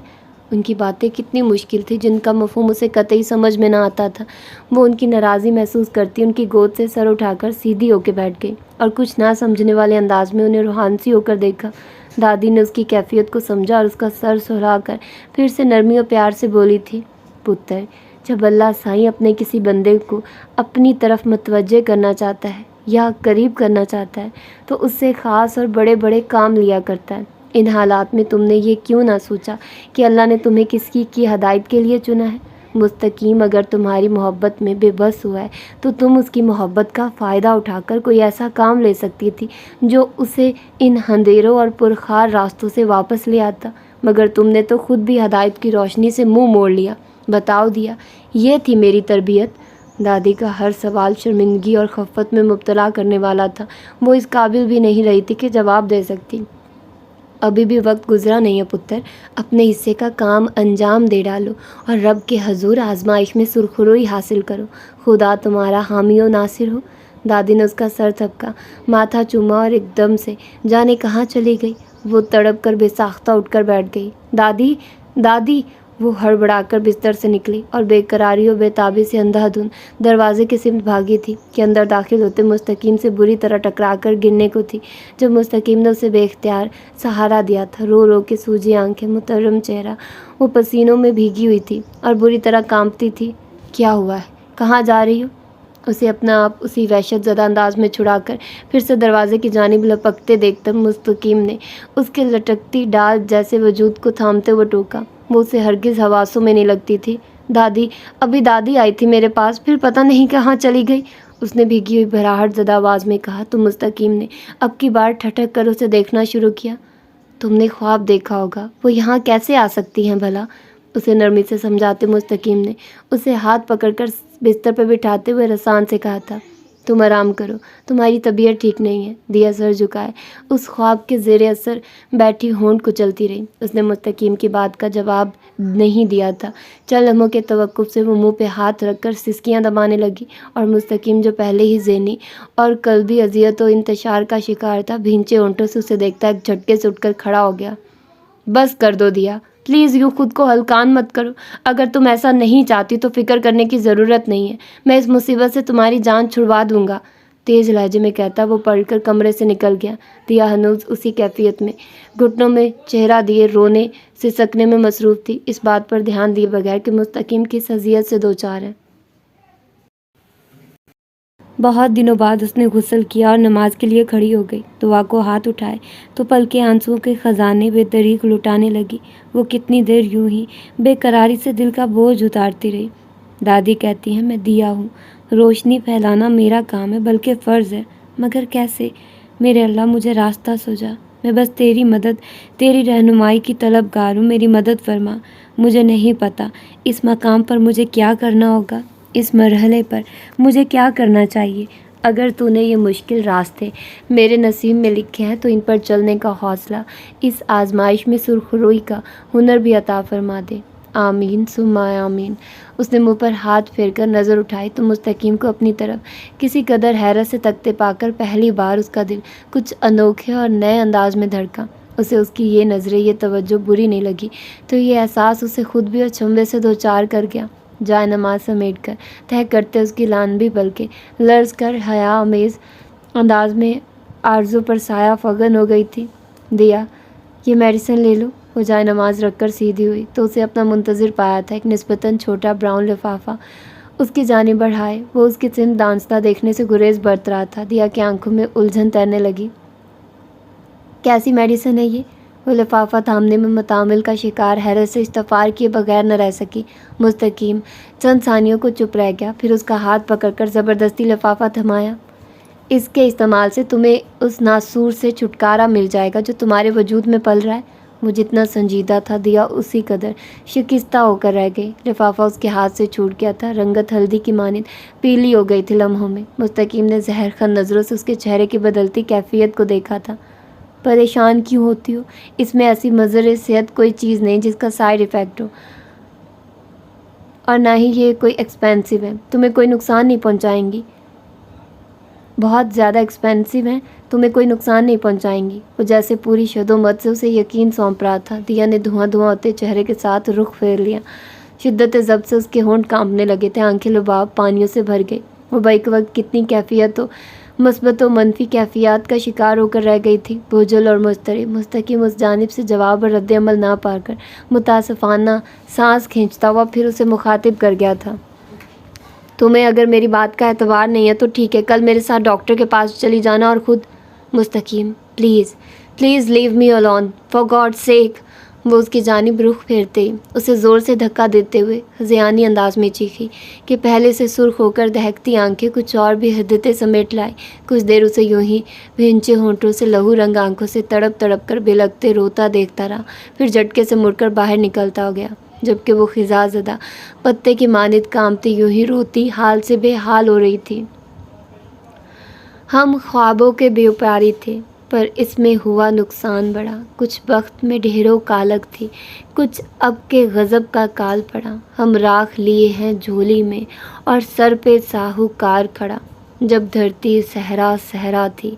ان کی باتیں کتنی مشکل تھی، جن کا مفہوم اسے قطعی سمجھ میں نہ آتا تھا۔ وہ ان کی ناراضی محسوس کرتی ان کی گود سے سر اٹھا کر سیدھی ہو کے بیٹھ گئی اور کچھ نہ سمجھنے والے انداز میں انہیں روحانسی ہو کر دیکھا۔ دادی نے اس کی کیفیت کو سمجھا اور اس کا سر سہلا کر پھر سے نرمی و پیار سے بولی تھی، پتر، جب اللہ سائیں اپنے کسی بندے کو اپنی طرف متوجہ کرنا چاہتا ہے یا قریب کرنا چاہتا ہے تو اس سے خاص اور بڑے بڑے کام لیا کرتا ہے۔ ان حالات میں تم نے یہ کیوں نہ سوچا کہ اللہ نے تمہیں کس کی ہدایت کے لیے چنا ہے؟ مستقیم اگر تمہاری محبت میں بے بس ہوا ہے تو تم اس کی محبت کا فائدہ اٹھا کر کوئی ایسا کام لے سکتی تھی جو اسے ان اندھیروں اور پرخار راستوں سے واپس لے آتا، مگر تم نے تو خود بھی ہدایت کی روشنی سے منہ موڑ لیا۔ بتاؤ دیا، یہ تھی میری تربیت؟ دادی کا ہر سوال شرمندگی اور خفت میں مبتلا کرنے والا تھا۔ وہ اس قابل بھی نہیں رہی تھی کہ جواب دے سکتی۔ ابھی بھی وقت گزرا نہیں ہے پتر، اپنے حصے کا کام انجام دے ڈالو اور رب کے حضور آزمائش میں سرخروئی حاصل کرو، خدا تمہارا حامی و ناصر ہو۔ دادی نے اس کا سر تھپکا، ماتھا چوما اور ایک دم سے جانے کہاں چلی گئی۔ وہ تڑپ کر بے ساختہ اٹھ کر بیٹھ گئی۔ دادی، دادی! وہ ہڑبڑا کر بستر سے نکلی اور بے قراری و بے تابی سے اندھا دھند دروازے کی سمت بھاگی تھی کہ اندر داخل ہوتے مستقیم سے بری طرح ٹکرا کر گرنے کو تھی، جب مستقیم نے اسے بے اختیار سہارا دیا تھا۔ رو رو کے سوجی آنکھیں، مترم چہرہ، وہ پسینوں میں بھیگی ہوئی تھی اور بری طرح کانپتی تھی۔ کیا ہوا ہے؟ کہاں جا رہی ہو؟ اسے اپنا آپ اسی وحشت زدہ انداز میں چھڑا کر پھر سے دروازے کی جانب لپکتے دیکھ کر مستقیم نے اس کے لٹکتی ڈال جیسے وجود کو تھامتے ہوئے ٹوکا۔ وہ اسے ہرگز حواسوں میں نہیں لگتی تھی۔ دادی، ابھی دادی آئی تھی میرے پاس، پھر پتہ نہیں کہاں چلی گئی، اس نے بھیگی ہوئی بھراہٹ زدہ آواز میں کہا تو مستقیم نے اب کی بار ٹھٹک کر اسے دیکھنا شروع کیا۔ تم نے خواب دیکھا ہوگا، وہ یہاں کیسے آ سکتی ہیں بھلا؟ اسے نرمی سے سمجھاتے مستقیم نے اسے ہاتھ پکڑ کر بستر پر بٹھاتے ہوئے رسان سے کہا تھا، تم آرام کرو، تمہاری طبیعت ٹھیک نہیں ہے۔ دیا سر جھکائے اس خواب کے زیر اثر بیٹھی ہونٹ کچلتی رہی۔ اس نے مستقیم کی بات کا جواب نہیں دیا تھا۔ چند لمحوں کے توقف سے وہ منہ پہ ہاتھ رکھ کر سسکیاں دبانے لگی اور مستقیم جو پہلے ہی ذہنی اور قلبی اذیت و انتشار کا شکار تھا، بھینچے ہونٹوں سے اسے دیکھتا ایک جھٹکے سے اٹھ کر کھڑا ہو گیا۔ بس کر دو دیا، پلیز یوں خود کو ہلکان مت کرو، اگر تم ایسا نہیں چاہتی تو فکر کرنے کی ضرورت نہیں ہے، میں اس مصیبت سے تمہاری جان چھڑوا دوں گا، تیز لہجے میں کہتا وہ پلٹ کر کمرے سے نکل گیا۔ دیا ہنوز اسی کیفیت میں گھٹنوں میں چہرہ دیے رونے سسکنے میں مصروف تھی، اس بات پر دھیان دیے بغیر کہ مستقیم کس اذیت سے دوچار ہے۔ بہت دنوں بعد اس نے غسل کیا اور نماز کے لیے کھڑی ہو گئی۔ دعا کو ہاتھ اٹھائے تو پلکیں آنسوؤں کے خزانے بے دریغ لٹانے لگی۔ وہ کتنی دیر یوں ہی بے قراری سے دل کا بوجھ اتارتی رہی۔ دادی کہتی ہیں میں دیا ہوں، روشنی پھیلانا میرا کام ہے، بلکہ فرض ہے، مگر کیسے؟ میرے اللہ مجھے راستہ سجا، میں بس تیری مدد، تیری رہنمائی کی طلبگار ہوں، میری مدد فرما۔ مجھے نہیں پتہ اس مقام پر مجھے کیا کرنا ہوگا، اس مرحلے پر مجھے کیا کرنا چاہیے۔ اگر تو نے یہ مشکل راستے میرے نصیب میں لکھے ہیں تو ان پر چلنے کا حوصلہ، اس آزمائش میں سرخ روئی کا ہنر بھی عطا فرما دے۔ آمین ثم آمین۔ اس نے منہ پر ہاتھ پھیر کر نظر اٹھائی تو مستقیم کو اپنی طرف کسی قدر حیرت سے تکتے پا کر پہلی بار اس کا دل کچھ انوکھے اور نئے انداز میں دھڑکا۔ اسے اس کی یہ نظریں، یہ توجہ بری نہیں لگی تو یہ احساس اسے خود بھی اور چنبے سے دوچار کر گیا۔ جائے نماز سمیٹ کر تہہ کرتے اس کی لان بھی بلکہ لرز کر حیا آمیز انداز میں آرزو پر سایہ فغن ہو گئی تھی۔ دیا، یہ میڈیسن لے لو۔ وہ جائے نماز رکھ کر سیدھی ہوئی تو اسے اپنا منتظر پایا تھا ایک نسبتاً چھوٹا براؤن لفافہ اس کی جانب بڑھائے۔ وہ اس کی سمت دانستہ دیکھنے سے گریز برت رہا تھا۔ دیا کی آنکھوں میں الجھن تیرنے لگی۔ کیسی میڈیسن ہے یہ؟ وہ لفافہ تھامنے میں متعامل کا شکار حیرت سے استفار کیے بغیر نہ رہ سکی۔ مستقیم چند ثانیوں کو چپ رہ گیا، پھر اس کا ہاتھ پکڑ کر زبردستی لفافہ تھمایا۔ اس کے استعمال سے تمہیں اس ناسور سے چھٹکارا مل جائے گا جو تمہارے وجود میں پل رہا ہے۔ وہ جتنا سنجیدہ تھا دیا اسی قدر شکستہ ہو کر رہ گئی۔ لفافہ اس کے ہاتھ سے چھوٹ گیا تھا، رنگت ہلدی کی مانند پیلی ہو گئی تھی لمحوں میں۔ مستقیم نے زہر خن نظروں سے اس کے چہرے کی بدلتی کیفیت کو دیکھا تھا۔ پریشان کیوں ہوتی ہو؟ اس میں ایسی مضر صحت کوئی چیز نہیں جس کا سائیڈ ایفیکٹ ہو، اور نہ ہی یہ کوئی ایکسپینسو ہے، تمہیں کوئی نقصان نہیں پہنچائیں گی، بہت زیادہ ایکسپینسو ہیں، تمہیں کوئی نقصان نہیں پہنچائیں گی۔ وہ جیسے پوری شد و مت سے اسے یقین سونپ رہا تھا۔ دیا نے دھواں دھواں ہوتے چہرے کے ساتھ رخ پھیر لیا۔ شدت ضبط سے اس کے ہونٹ کانپنے لگے تھے، آنکھیں لباب پانیوں سے بھر گئی۔ وہ بیک وقت کتنی کیفیت و مثبت و منفی کیفیات کا شکار ہو کر رہ گئی تھی، بوجھل اور مضطرب۔ مستقیم اس جانب سے جواب اور رد عمل نہ پا کر متاسفانہ سانس کھینچتا ہوا پھر اسے مخاطب کر گیا تھا۔ تمہیں اگر میری بات کا اعتبار نہیں ہے تو ٹھیک ہے، کل میرے ساتھ ڈاکٹر کے پاس چلی جانا اور خود۔ مستقیم، please please leave me alone for God sake. وہ اس کی جانب رخ پھیرتے ہی اسے زور سے دھکا دیتے ہوئے ہذیانی انداز میں چیخی کہ پہلے سے سرخ ہو کر دہکتی آنکھیں کچھ اور بھی حدتیں سمیٹ لائے۔ کچھ دیر اسے یوں ہی بھینچے ہونٹوں سے لہو رنگ آنکھوں سے تڑپ تڑپ کر بے لگتے روتا دیکھتا رہا، پھر جھٹکے سے مڑ کر باہر نکلتا ہو گیا، جبکہ وہ خزاں زدہ پتے کی مانند کامتی یوں ہی روتی حال سے بے حال ہو رہی تھی۔ ہم خوابوں کے بیوپاری تھے، پر اس میں ہوا نقصان بڑا۔ کچھ بخت میں ڈھیروں کالک تھی، کچھ اب کے غضب کا کال پڑا۔ ہم راکھ لیے ہیں جھولی میں اور سر پہ ساہوکار کھڑا۔ جب دھرتی صحرا صحرا تھی،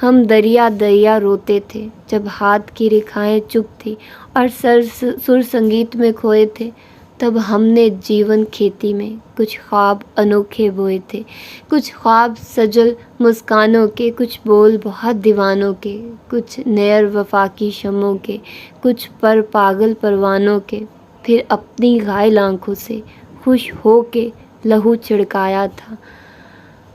ہم دریا دریا روتے تھے۔ جب ہاتھ کی ریکھائیں چپ تھی اور سر سنگیت میں کھوئے تھے، تب ہم نے جیون کھیتی میں کچھ خواب انوکھے بوئے تھے، کچھ خواب سجل مسکانوں کے، کچھ بول بہت دیوانوں کے، کچھ نیر وفاقی شمعوں کے، کچھ پر پاگل پروانوں کے۔ پھر اپنی غائل آنکھوں سے خوش ہو کے لہو چھڑکایا تھا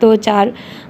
2-4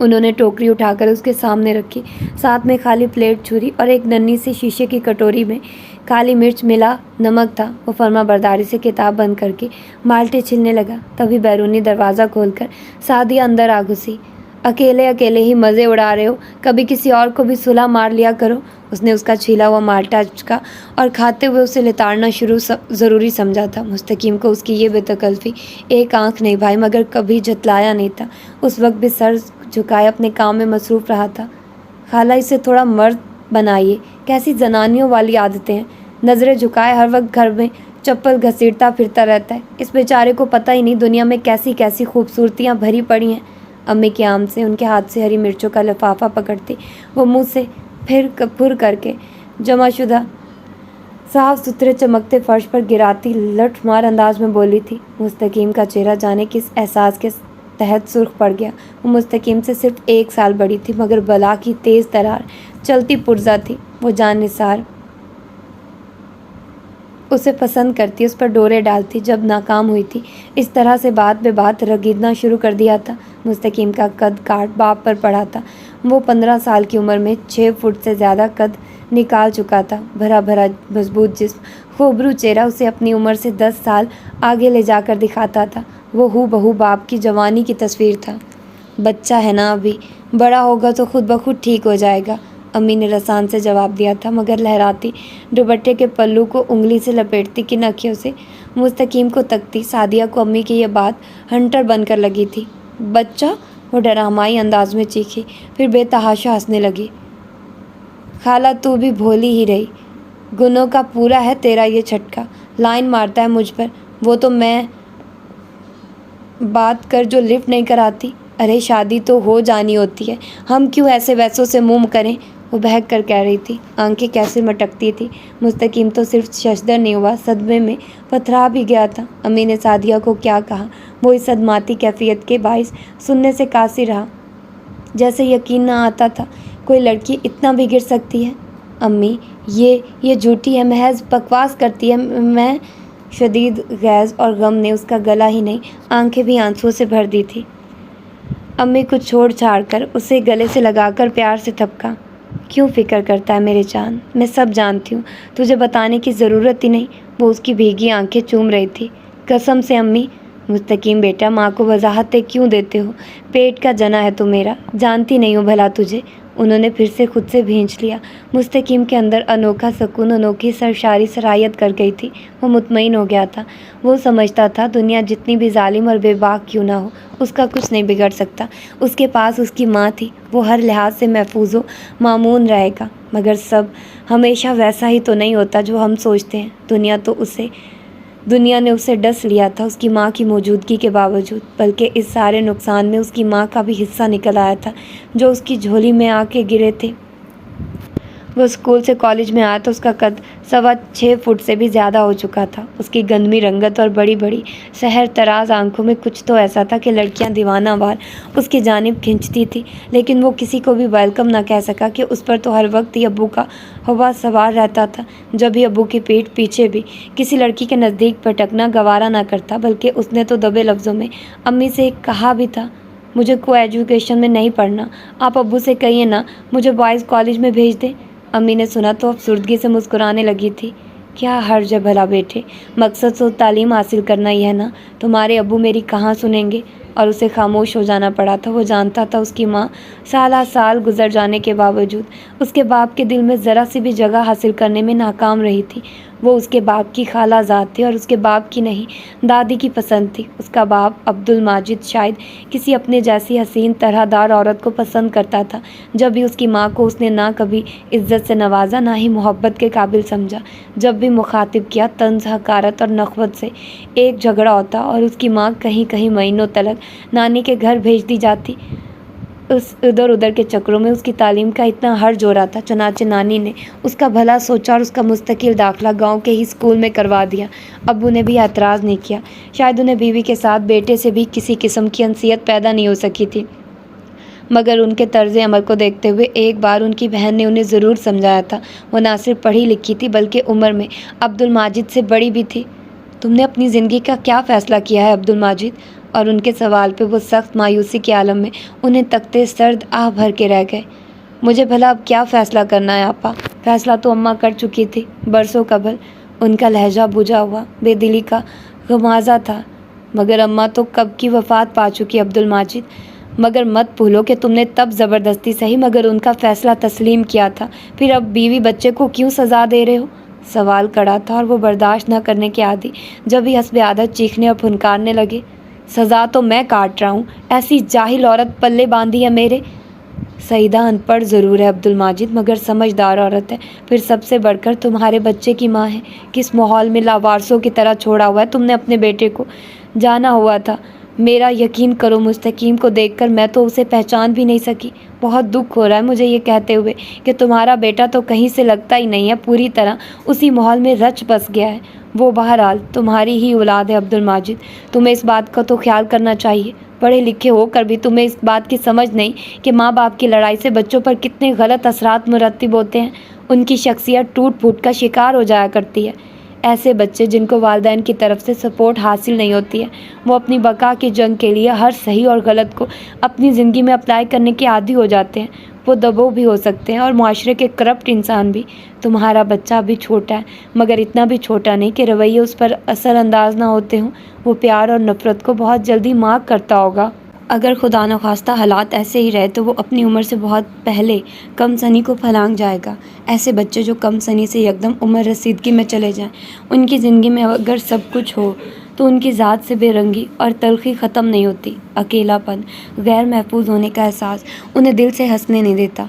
انہوں نے ٹوکری اٹھا کر اس کے سامنے رکھی، ساتھ میں خالی پلیٹ، چھری اور ایک ننھی سی شیشے کی کٹوری میں کالی مرچ ملا نمک تھا۔ وہ فرما برداری سے کتاب بند کر کے مالٹے چھلنے لگا، تبھی بیرونی دروازہ کھول کر سعدیہ اندر آ گھسی۔ اکیلے ہی مزے اڑا رہے ہو، کبھی کسی اور کو بھی صلہ مار لیا کرو۔ اس نے اس کا چھیلا ہوا مالٹا چکھا اور کھاتے ہوئے اسے لتاڑنا ضروری سمجھا تھا۔ مستقیم کو اس کی یہ بے تکلفی ایک آنکھ نہیں بھائی، مگر کبھی جھٹلایا نہیں تھا۔ اس وقت بھی سر جھکائے اپنے کام میں مصروف رہا تھا۔ خالہ اسے تھوڑا مرد بنائیے، کیسی زنانیوں والی عادتیں ہیں، نظریں جھکائے ہر وقت گھر میں چپل گھسیٹتا پھرتا رہتا ہے۔ اس بیچارے کو پتہ ہی نہیں دنیا میں کیسی کیسی خوبصورتیاں بھری پڑی ہیں۔ امی کے آم سے ان کے ہاتھ سے ہری مرچوں کا لفافہ پکڑتی وہ منہ سے پھر کر کے جمع شدہ صاف ستھرے چمکتے فرش پر گراتی لٹ مار انداز میں بولی تھی۔ مستقیم کا چہرہ جانے کس احساس کے تحت سرخ پڑ گیا۔ وہ مستقیم سے صرف 1 سال بڑی تھی، مگر بلا کی تیز ترار چلتی پرزہ تھی۔ وہ جان نثار اسے پسند کرتی، اس پر ڈورے ڈالتی جب ناکام ہوئی تھی۔ اس طرح سے بات بے بات رگیدنا شروع کر دیا تھا۔ مستقیم کا قد کاٹ باپ پر پڑا تھا۔ وہ 15 سال کی عمر میں 6 فٹ سے زیادہ قد نکال چکا تھا۔ بھرا مضبوط جسم، خوبرو چہرہ اسے اپنی عمر سے 10 سال آگے لے جا کر دکھاتا تھا۔ وہ ہو بہو باپ کی جوانی کی تصویر تھا۔ بچہ ہے نا ابھی، بڑا ہوگا تو خود بخود ٹھیک ہو جائے گا، امی نے رسان سے جواب دیا تھا، مگر لہراتی دوپٹے کے پلو کو انگلی سے لپیٹتی کن آنکھوں سے مستقیم کو تکتی۔ سعدیہ کو امی کی یہ بات ہنٹر بن کر لگی تھی۔ بچہ؟ وہ ڈرامائی انداز میں چیخی، پھر بے تحاشا ہنسنے لگی۔ خالہ تو بھی بھولی ہی رہی، گنوں کا پورا ہے تیرا یہ چھٹکا، لائن مارتا ہے مجھ پر، وہ تو میں بات کر جو لفٹ نہیں کراتی۔ ارے شادی تو ہو جانی ہوتی ہے، ہم کیوں ایسے ویسوں سے منہ کریں، وہ بہک کر کہہ رہی تھی۔ آنکھیں کیسے مٹکتی تھی۔ مستقیم تو صرف ششدر نہیں ہوا، صدمے میں پتھرا بھی گیا تھا۔ امی نے سعدیہ کو کیا کہا، وہ اس صدماتی کیفیت کے باعث سننے سے قاصر رہا، جیسے یقین نہ آتا تھا کوئی لڑکی اتنا بھی گر سکتی ہے۔ امی یہ جھوٹی ہے، محض بکواس کرتی ہے۔ میں شدید غیظ اور غم نے اس کا گلا ہی نہیں آنکھیں بھی آنسوؤں سے بھر دی تھی۔ امی کو چھوڑ چھاڑ کر اسے گلے سے لگا کر پیار سے تھپکا۔ کیوں فکر کرتا ہے میرے جان، میں سب جانتی ہوں، تجھے بتانے کی ضرورت ہی نہیں۔ وہ اس کی بھیگی آنکھیں چوم رہی تھی۔ قسم سے امی۔ مستقیم بیٹا، ماں کو وضاحتیں کیوں دیتے ہو، پیٹ کا جنا ہے تو میرا، جانتی نہیں ہوں بھلا تجھے۔ انہوں نے پھر سے خود سے بھینچ لیا۔ مستقیم کے اندر انوکھا سکون، انوکھی سرشاری سرایت کر گئی تھی۔ وہ مطمئن ہو گیا تھا۔ وہ سمجھتا تھا دنیا جتنی بھی ظالم اور بے باک کیوں نہ ہو، اس کا کچھ نہیں بگڑ سکتا۔ اس کے پاس اس کی ماں تھی، وہ ہر لحاظ سے محفوظ و مامون رہے گا۔ مگر سب ہمیشہ ویسا ہی تو نہیں ہوتا جو ہم سوچتے ہیں۔ دنیا نے اسے ڈس لیا تھا اس کی ماں کی موجودگی کے باوجود، بلکہ اس سارے نقصان میں اس کی ماں کا بھی حصہ نکل آیا تھا جو اس کی جھولی میں آ کے گرے تھے۔ وہ اسکول سے کالج میں آیا تو اس کا قد 6.25 فٹ سے بھی زیادہ ہو چکا تھا۔ اس کی گندمی رنگت اور بڑی بڑی سحر تراز آنکھوں میں کچھ تو ایسا تھا کہ لڑکیاں دیوانہ وار اس کی جانب کھنچتی تھی، لیکن وہ کسی کو بھی ویلکم نہ کہہ سکا کہ اس پر تو ہر وقت ہی ابو کا ہوا سوار رہتا تھا۔ جب بھی ابو کی پیٹھ پیچھے بھی کسی لڑکی کے نزدیک پھٹکنا گوارا نہ کرتا، بلکہ اس نے تو دبے لفظوں میں امی سے کہا بھی تھا، مجھے کوئی ایجوکیشن میں نہیں پڑھنا، آپ ابو سے کہیے نا مجھے بوائز کالج میں بھیج دیں۔ امی نے سنا تو افسردگی سے مسکرانے لگی تھی۔ کیا حرج ہے بھلا بیٹے، مقصد تو تعلیم حاصل کرنا ہی ہے نا، تمہارے ابو میری کہاں سنیں گے۔ اور اسے خاموش ہو جانا پڑا تھا۔ وہ جانتا تھا اس کی ماں سال گزر جانے کے باوجود اس کے باپ کے دل میں ذرا سی بھی جگہ حاصل کرنے میں ناکام رہی تھی۔ وہ اس کے باپ کی خالہ ذات تھی اور اس کے باپ کی نہیں، دادی کی پسند تھی۔ اس کا باپ عبدالماجد شاید کسی اپنے جیسی حسین طرح دار عورت کو پسند کرتا تھا۔ جب بھی اس کی ماں کو اس نے نہ کبھی عزت سے نوازا، نہ ہی محبت کے قابل سمجھا۔ جب بھی مخاطب کیا، طنز، حقارت اور نخوت سے ایک جھگڑا ہوتا اور اس کی ماں کہیں مہینوں تلک نانی کے گھر بھیج دی جاتی۔ اس ادھر ادھر کے چکروں میں اس کی تعلیم کا اتنا حرج ہو رہا تھا، چنانچہ نانی نے اس کا بھلا سوچا اور اس کا مستقل داخلہ گاؤں کے ہی اسکول میں کروا دیا۔ ابو نے بھی اعتراض نہیں کیا۔ شاید انہیں بیوی کے ساتھ بیٹے سے بھی کسی قسم کی انسیت پیدا نہیں ہو سکی تھی، مگر ان کے طرز عمل کو دیکھتے ہوئے ایک بار ان کی بہن نے انہیں ضرور سمجھایا تھا۔ وہ نہ صرف پڑھی لکھی تھی بلکہ عمر میں عبدالماجد سے بڑی بھی تھی۔ تم نے اپنی زندگی کا کیا فیصلہ کیا ہے عبدالماجد؟ اور ان کے سوال پہ وہ سخت مایوسی کے عالم میں انہیں تکتے سرد آہ بھر کے رہ گئے۔ مجھے بھلا اب کیا فیصلہ کرنا ہے آپا؟ فیصلہ تو اماں کر چکی تھی برسوں قبل۔ ان کا لہجہ بجھا ہوا بے دلی کا غمازہ تھا۔ مگر اماں تو کب کی وفات پا چکی عبدالماجد۔ مگر مت بھولو کہ تم نے تب زبردستی سہی مگر ان کا فیصلہ تسلیم کیا تھا، پھر اب بیوی بچے کو کیوں سزا دے رہے ہو؟ سوال کڑا تھا اور وہ برداشت نہ کرنے کے عادی جب بھی حسب عادت چیخنے اور پھنکارنے لگے۔ سزا تو میں کاٹ رہا ہوں، ایسی جاہل عورت پلے باندھی ہے میرے۔ سعیدہ ان پڑھ ضرور ہے عبدالماجد مگر سمجھدار عورت ہے، پھر سب سے بڑھ کر تمہارے بچے کی ماں ہے۔ کس ماحول میں لاوارثوں کی طرح چھوڑا ہوا ہے تم نے اپنے بیٹے کو؟ جانا ہوا تھا۔ میرا یقین کرو مستقیم کو دیکھ کر میں تو اسے پہچان بھی نہیں سکی۔ بہت دکھ ہو رہا ہے مجھے یہ کہتے ہوئے کہ تمہارا بیٹا تو کہیں سے لگتا ہی نہیں ہے، پوری طرح اسی ماحول میں رچ بس گیا ہے۔ وہ بہرحال تمہاری ہی اولاد ہے عبدالماجد، تمہیں اس بات کا تو خیال کرنا چاہیے۔ پڑھے لکھے ہو کر بھی تمہیں اس بات کی سمجھ نہیں کہ ماں باپ کی لڑائی سے بچوں پر کتنے غلط اثرات مرتب ہوتے ہیں۔ ان کی شخصیت ٹوٹ پھوٹ کا شکار ہو جایا کرتی ہے۔ ایسے بچے جن کو والدین کی طرف سے سپورٹ حاصل نہیں ہوتی ہے، وہ اپنی بقا کی جنگ کے لیے ہر صحیح اور غلط کو اپنی زندگی میں اپلائی کرنے کے عادی ہو جاتے ہیں۔ وہ دبو بھی ہو سکتے ہیں اور معاشرے کے کرپٹ انسان بھی۔ تمہارا بچہ ابھی چھوٹا ہے مگر اتنا بھی چھوٹا نہیں کہ رویے اس پر اثر انداز نہ ہوتے ہوں۔ وہ پیار اور نفرت کو بہت جلدی معاف کرتا ہوگا۔ اگر خدا نخواستہ حالات ایسے ہی رہے تو وہ اپنی عمر سے بہت پہلے کم سنی کو پھلانگ جائے گا۔ ایسے بچے جو کم سنی سے یکدم عمر رسیدگی میں چلے جائیں، ان کی زندگی میں اگر سب کچھ ہو تو ان کی ذات سے بے رنگی اور تلخی ختم نہیں ہوتی۔ اکیلا پن، غیر محفوظ ہونے کا احساس انہیں دل سے ہنسنے نہیں دیتا۔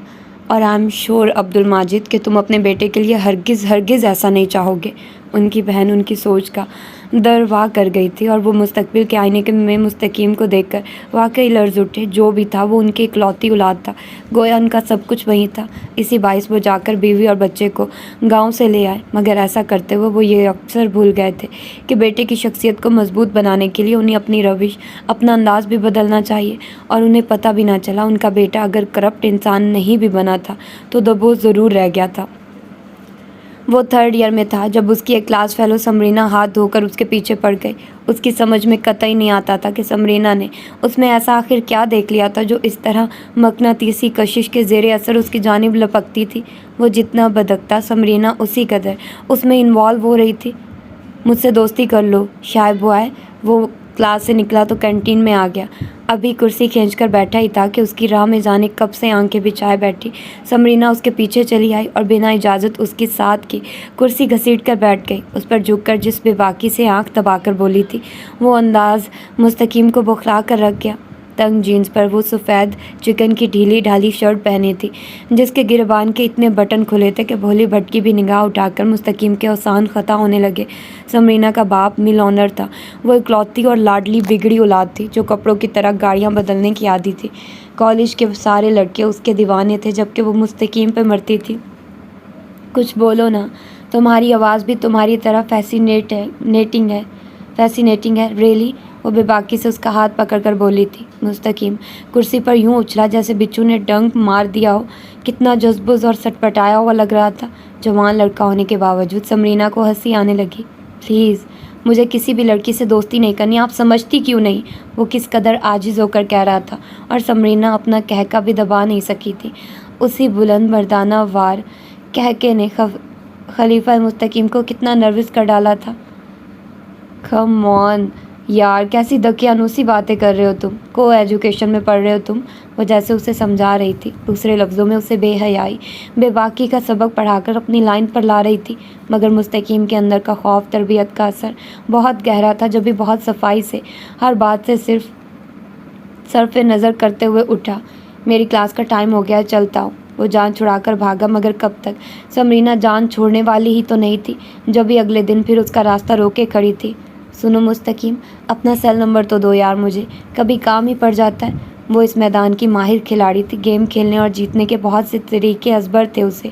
اور آئی ایم شیور عبدالماجد کہ تم اپنے بیٹے کے لیے ہرگز ایسا نہیں چاہو گے۔ ان کی بہن ان کی سوچ کا در وا کر گئی تھی اور وہ مستقبل کے آئینے میں مستقیم کو دیکھ کر واقعی لرز اٹھے۔ جو بھی تھا وہ ان کی اکلوتی اولاد تھا، گویا ان کا سب کچھ وہی تھا۔ اسی باعث وہ جا کر بیوی اور بچے کو گاؤں سے لے آئے، مگر ایسا کرتے ہوئے وہ یہ اکثر بھول گئے تھے کہ بیٹے کی شخصیت کو مضبوط بنانے کے لیے انہیں اپنی روش، اپنا انداز بھی بدلنا چاہیے۔ اور انہیں پتہ بھی نہ چلا ان کا بیٹا اگر کرپٹ انسان نہیں بھی بنا تھا تو دبو ضرور رہ گیا تھا۔ وہ 3rd ایئر میں تھا جب اس کی ایک کلاس فیلو سمرینا ہاتھ دھو کر اس کے پیچھے پڑ گئی۔ اس کی سمجھ میں قطعی نہیں آتا تھا کہ سمرینا نے اس میں ایسا آخر کیا دیکھ لیا تھا جو اس طرح مقناطیسی کشش کے زیر اثر اس کی جانب لپکتی تھی۔ وہ جتنا بھدکتا سمرینا اسی قدر اس میں انوالو ہو رہی تھی۔ مجھ سے دوستی کر لو شائب بوائے۔ وہ کلاس سے نکلا تو کینٹین میں آ گیا۔ ابھی کرسی کھینچ کر بیٹھا ہی تھا کہ اس کی راہ میں جانے کب سے آنکھیں بچھائے بیٹھی سمرینا اس کے پیچھے چلی آئی اور بنا اجازت اس کی ساتھ کی کرسی گھسیٹ کر بیٹھ گئی۔ اس پر جھک کر جس بے باکی سے آنکھ دبا کر بولی تھی وہ انداز مستقیم کو بوکھلا کر رکھ گیا۔ تنگ جینز پر وہ سفید چکن کی ڈھیلی ڈھالی شرٹ پہنی تھی جس کے گریبان کے اتنے بٹن کھلے تھے کہ بھولی بھٹکی بھی نگاہ اٹھا کر مستقیم کے اوسان خطا ہونے لگے۔ سمرینا کا باپ مل آنر تھا۔ وہ اکلوتی اور لاڈلی بگڑی اولاد تھی جو کپڑوں کی طرح گاڑیاں بدلنے کی عادی تھی۔ کالج کے سارے لڑکے اس کے دیوانے تھے جبکہ وہ مستقیم پہ مرتی تھی۔ کچھ بولو نا، تمہاری آواز بھی تمہاری طرح فیسینیٹنگ ہے ریلی۔ وہ بے باکی سے اس کا ہاتھ پکڑ کر بولی تھی۔ مستقیم کرسی پر یوں اچھلا جیسے بچھو نے ڈنک مار دیا ہو۔ کتنا جذبوز اور سٹپٹایا ہوا لگ رہا تھا۔ جوان لڑکا ہونے کے باوجود سمرینا کو ہنسی آنے لگی۔ پلیز مجھے کسی بھی لڑکی سے دوستی نہیں کرنی، آپ سمجھتی کیوں نہیں؟ وہ کس قدر عاجز ہو کر کہہ رہا تھا اور سمرینا اپنا کہکا بھی دبا نہیں سکی تھی۔ اسی بلند مردانہ وار کہکے نے خلیفہ مستقیم کو کتنا نروس کر ڈالا تھا۔ کم آن یار، کیسی دقیانوسی باتیں کر رہے ہو تم، کو ایجوکیشن میں پڑھ رہے ہو تم؟ وہ جیسے اسے سمجھا رہی تھی، دوسرے لفظوں میں اسے بے حیائی، بے باکی کا سبق پڑھا کر اپنی لائن پر لا رہی تھی۔ مگر مستقیم کے اندر کا خوف تربیت کا اثر بہت گہرا تھا جب بھی بہت صفائی سے ہر بات سے صرف نظر کرتے ہوئے اٹھا۔ میری کلاس کا ٹائم ہو گیا، چلتا ہوں۔ وہ جان چھڑا کر بھاگا مگر کب تک؟ سمرینا جان چھوڑنے والی ہی تو نہیں تھی جب بھی اگلے دن پھر اس کا راستہ روکے کھڑی تھی۔ سنو مستقیم، اپنا سیل نمبر تو دو یار مجھے، کبھی کام ہی پڑ جاتا ہے۔ وہ اس میدان کی ماہر کھلاڑی تھی، گیم کھیلنے اور جیتنے کے بہت سے طریقے ازبر تھے اسے۔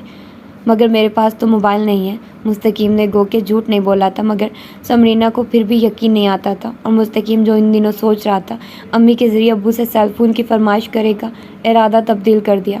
مگر میرے پاس تو موبائل نہیں ہے۔ مستقیم نے گو کہ جھوٹ نہیں بولا تھا مگر سمرینا کو پھر بھی یقین نہیں آتا تھا، اور مستقیم جو ان دنوں سوچ رہا تھا امی کے ذریعے ابو سے سیل فون کی فرمائش کرے گا، ارادہ تبدیل کر دیا۔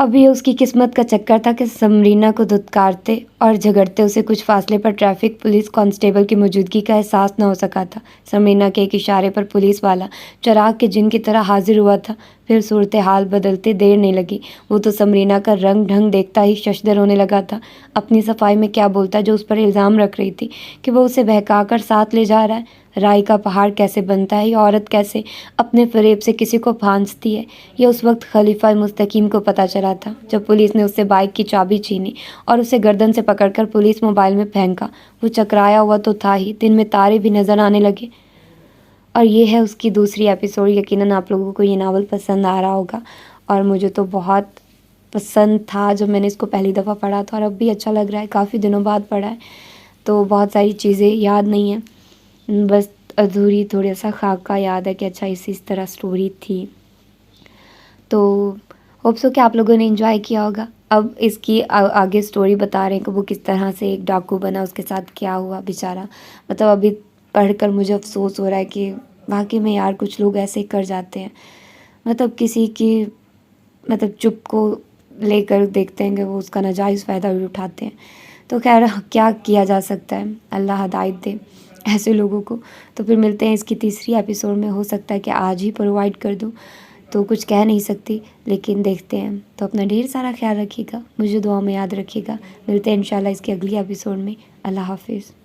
اب یہ اس کی قسمت کا چکر تھا کہ سمرینا کو دھتکارتے اور جھگڑتے اسے کچھ فاصلے پر ٹریفک پولیس کانسٹیبل کی موجودگی کا احساس نہ ہو سکا تھا۔ سمرینا کے ایک اشارے پر پولیس والا چراغ کے جن کی طرح حاضر ہوا تھا۔ پھر صورتحال بدلتے دیر نہیں لگی۔ وہ تو سمرینا کا رنگ ڈھنگ دیکھتا ہی ششدر ہونے لگا تھا۔ اپنی صفائی میں کیا بولتا جو اس پر الزام رکھ رہی تھی کہ وہ اسے بہکا کر ساتھ لے جا رہا ہے۔ رائی کا پہاڑ کیسے بنتا ہے، یہ عورت کیسے اپنے فریب سے کسی کو پھانستی ہے، یہ اس وقت خلیفہ مستقیم کو پتہ چلا تھا جب پولیس نے اس سے بائک کی چابی چھینی اور اسے گردن سے پکڑ کر پولیس موبائل میں پھینکا۔ وہ چکرایا ہوا تو تھا ہی، دن میں تارے بھی نظر آنے لگے۔ اور یہ ہے اس کی دوسری ایپیسوڈ۔ یقیناً آپ لوگوں کو یہ ناول پسند آ رہا ہوگا اور مجھے تو بہت پسند تھا جب میں نے اس کو پہلی دفعہ پڑھا تھا، اور اب بھی اچھا لگ رہا ہے، کافی دنوں بعد پڑھا ہے تو بہت ساری چیزیں یاد نہیں ہیں، بس ادھوری تھوڑا سا خاکہ یاد ہے کہ اچھا اس طرح سٹوری تھی۔ تو ہوپ سو کہ آپ لوگوں نے انجوائے کیا ہوگا۔ اب اس کی آگے سٹوری بتا رہے ہیں کہ وہ کس طرح سے ایک ڈاکو بنا، اس کے ساتھ کیا ہوا بیچارہ۔ مطلب ابھی پڑھ کر مجھے افسوس ہو رہا ہے کہ واقعی میں یار کچھ لوگ ایسے کر جاتے ہیں، مطلب کسی کی چپ کو لے کر دیکھتے ہیں کہ وہ اس کا ناجائز فائدہ بھی اٹھاتے ہیں۔ تو خیر کیا کیا جا سکتا ہے، اللہ ہدایت دے ایسے لوگوں کو۔ تو پھر ملتے ہیں اس کی تیسری ایپیسوڈ میں، ہو سکتا ہے کہ آج ہی پرووائڈ کر دوں، تو کچھ کہہ نہیں سکتی لیکن دیکھتے ہیں۔ تو اپنا ڈھیر سارا خیال رکھیے گا، مجھے دعا میں یاد رکھیے گا۔ ملتے ہیں انشاءاللہ اس کی اگلی ایپیسوڈ میں۔ اللہ حافظ۔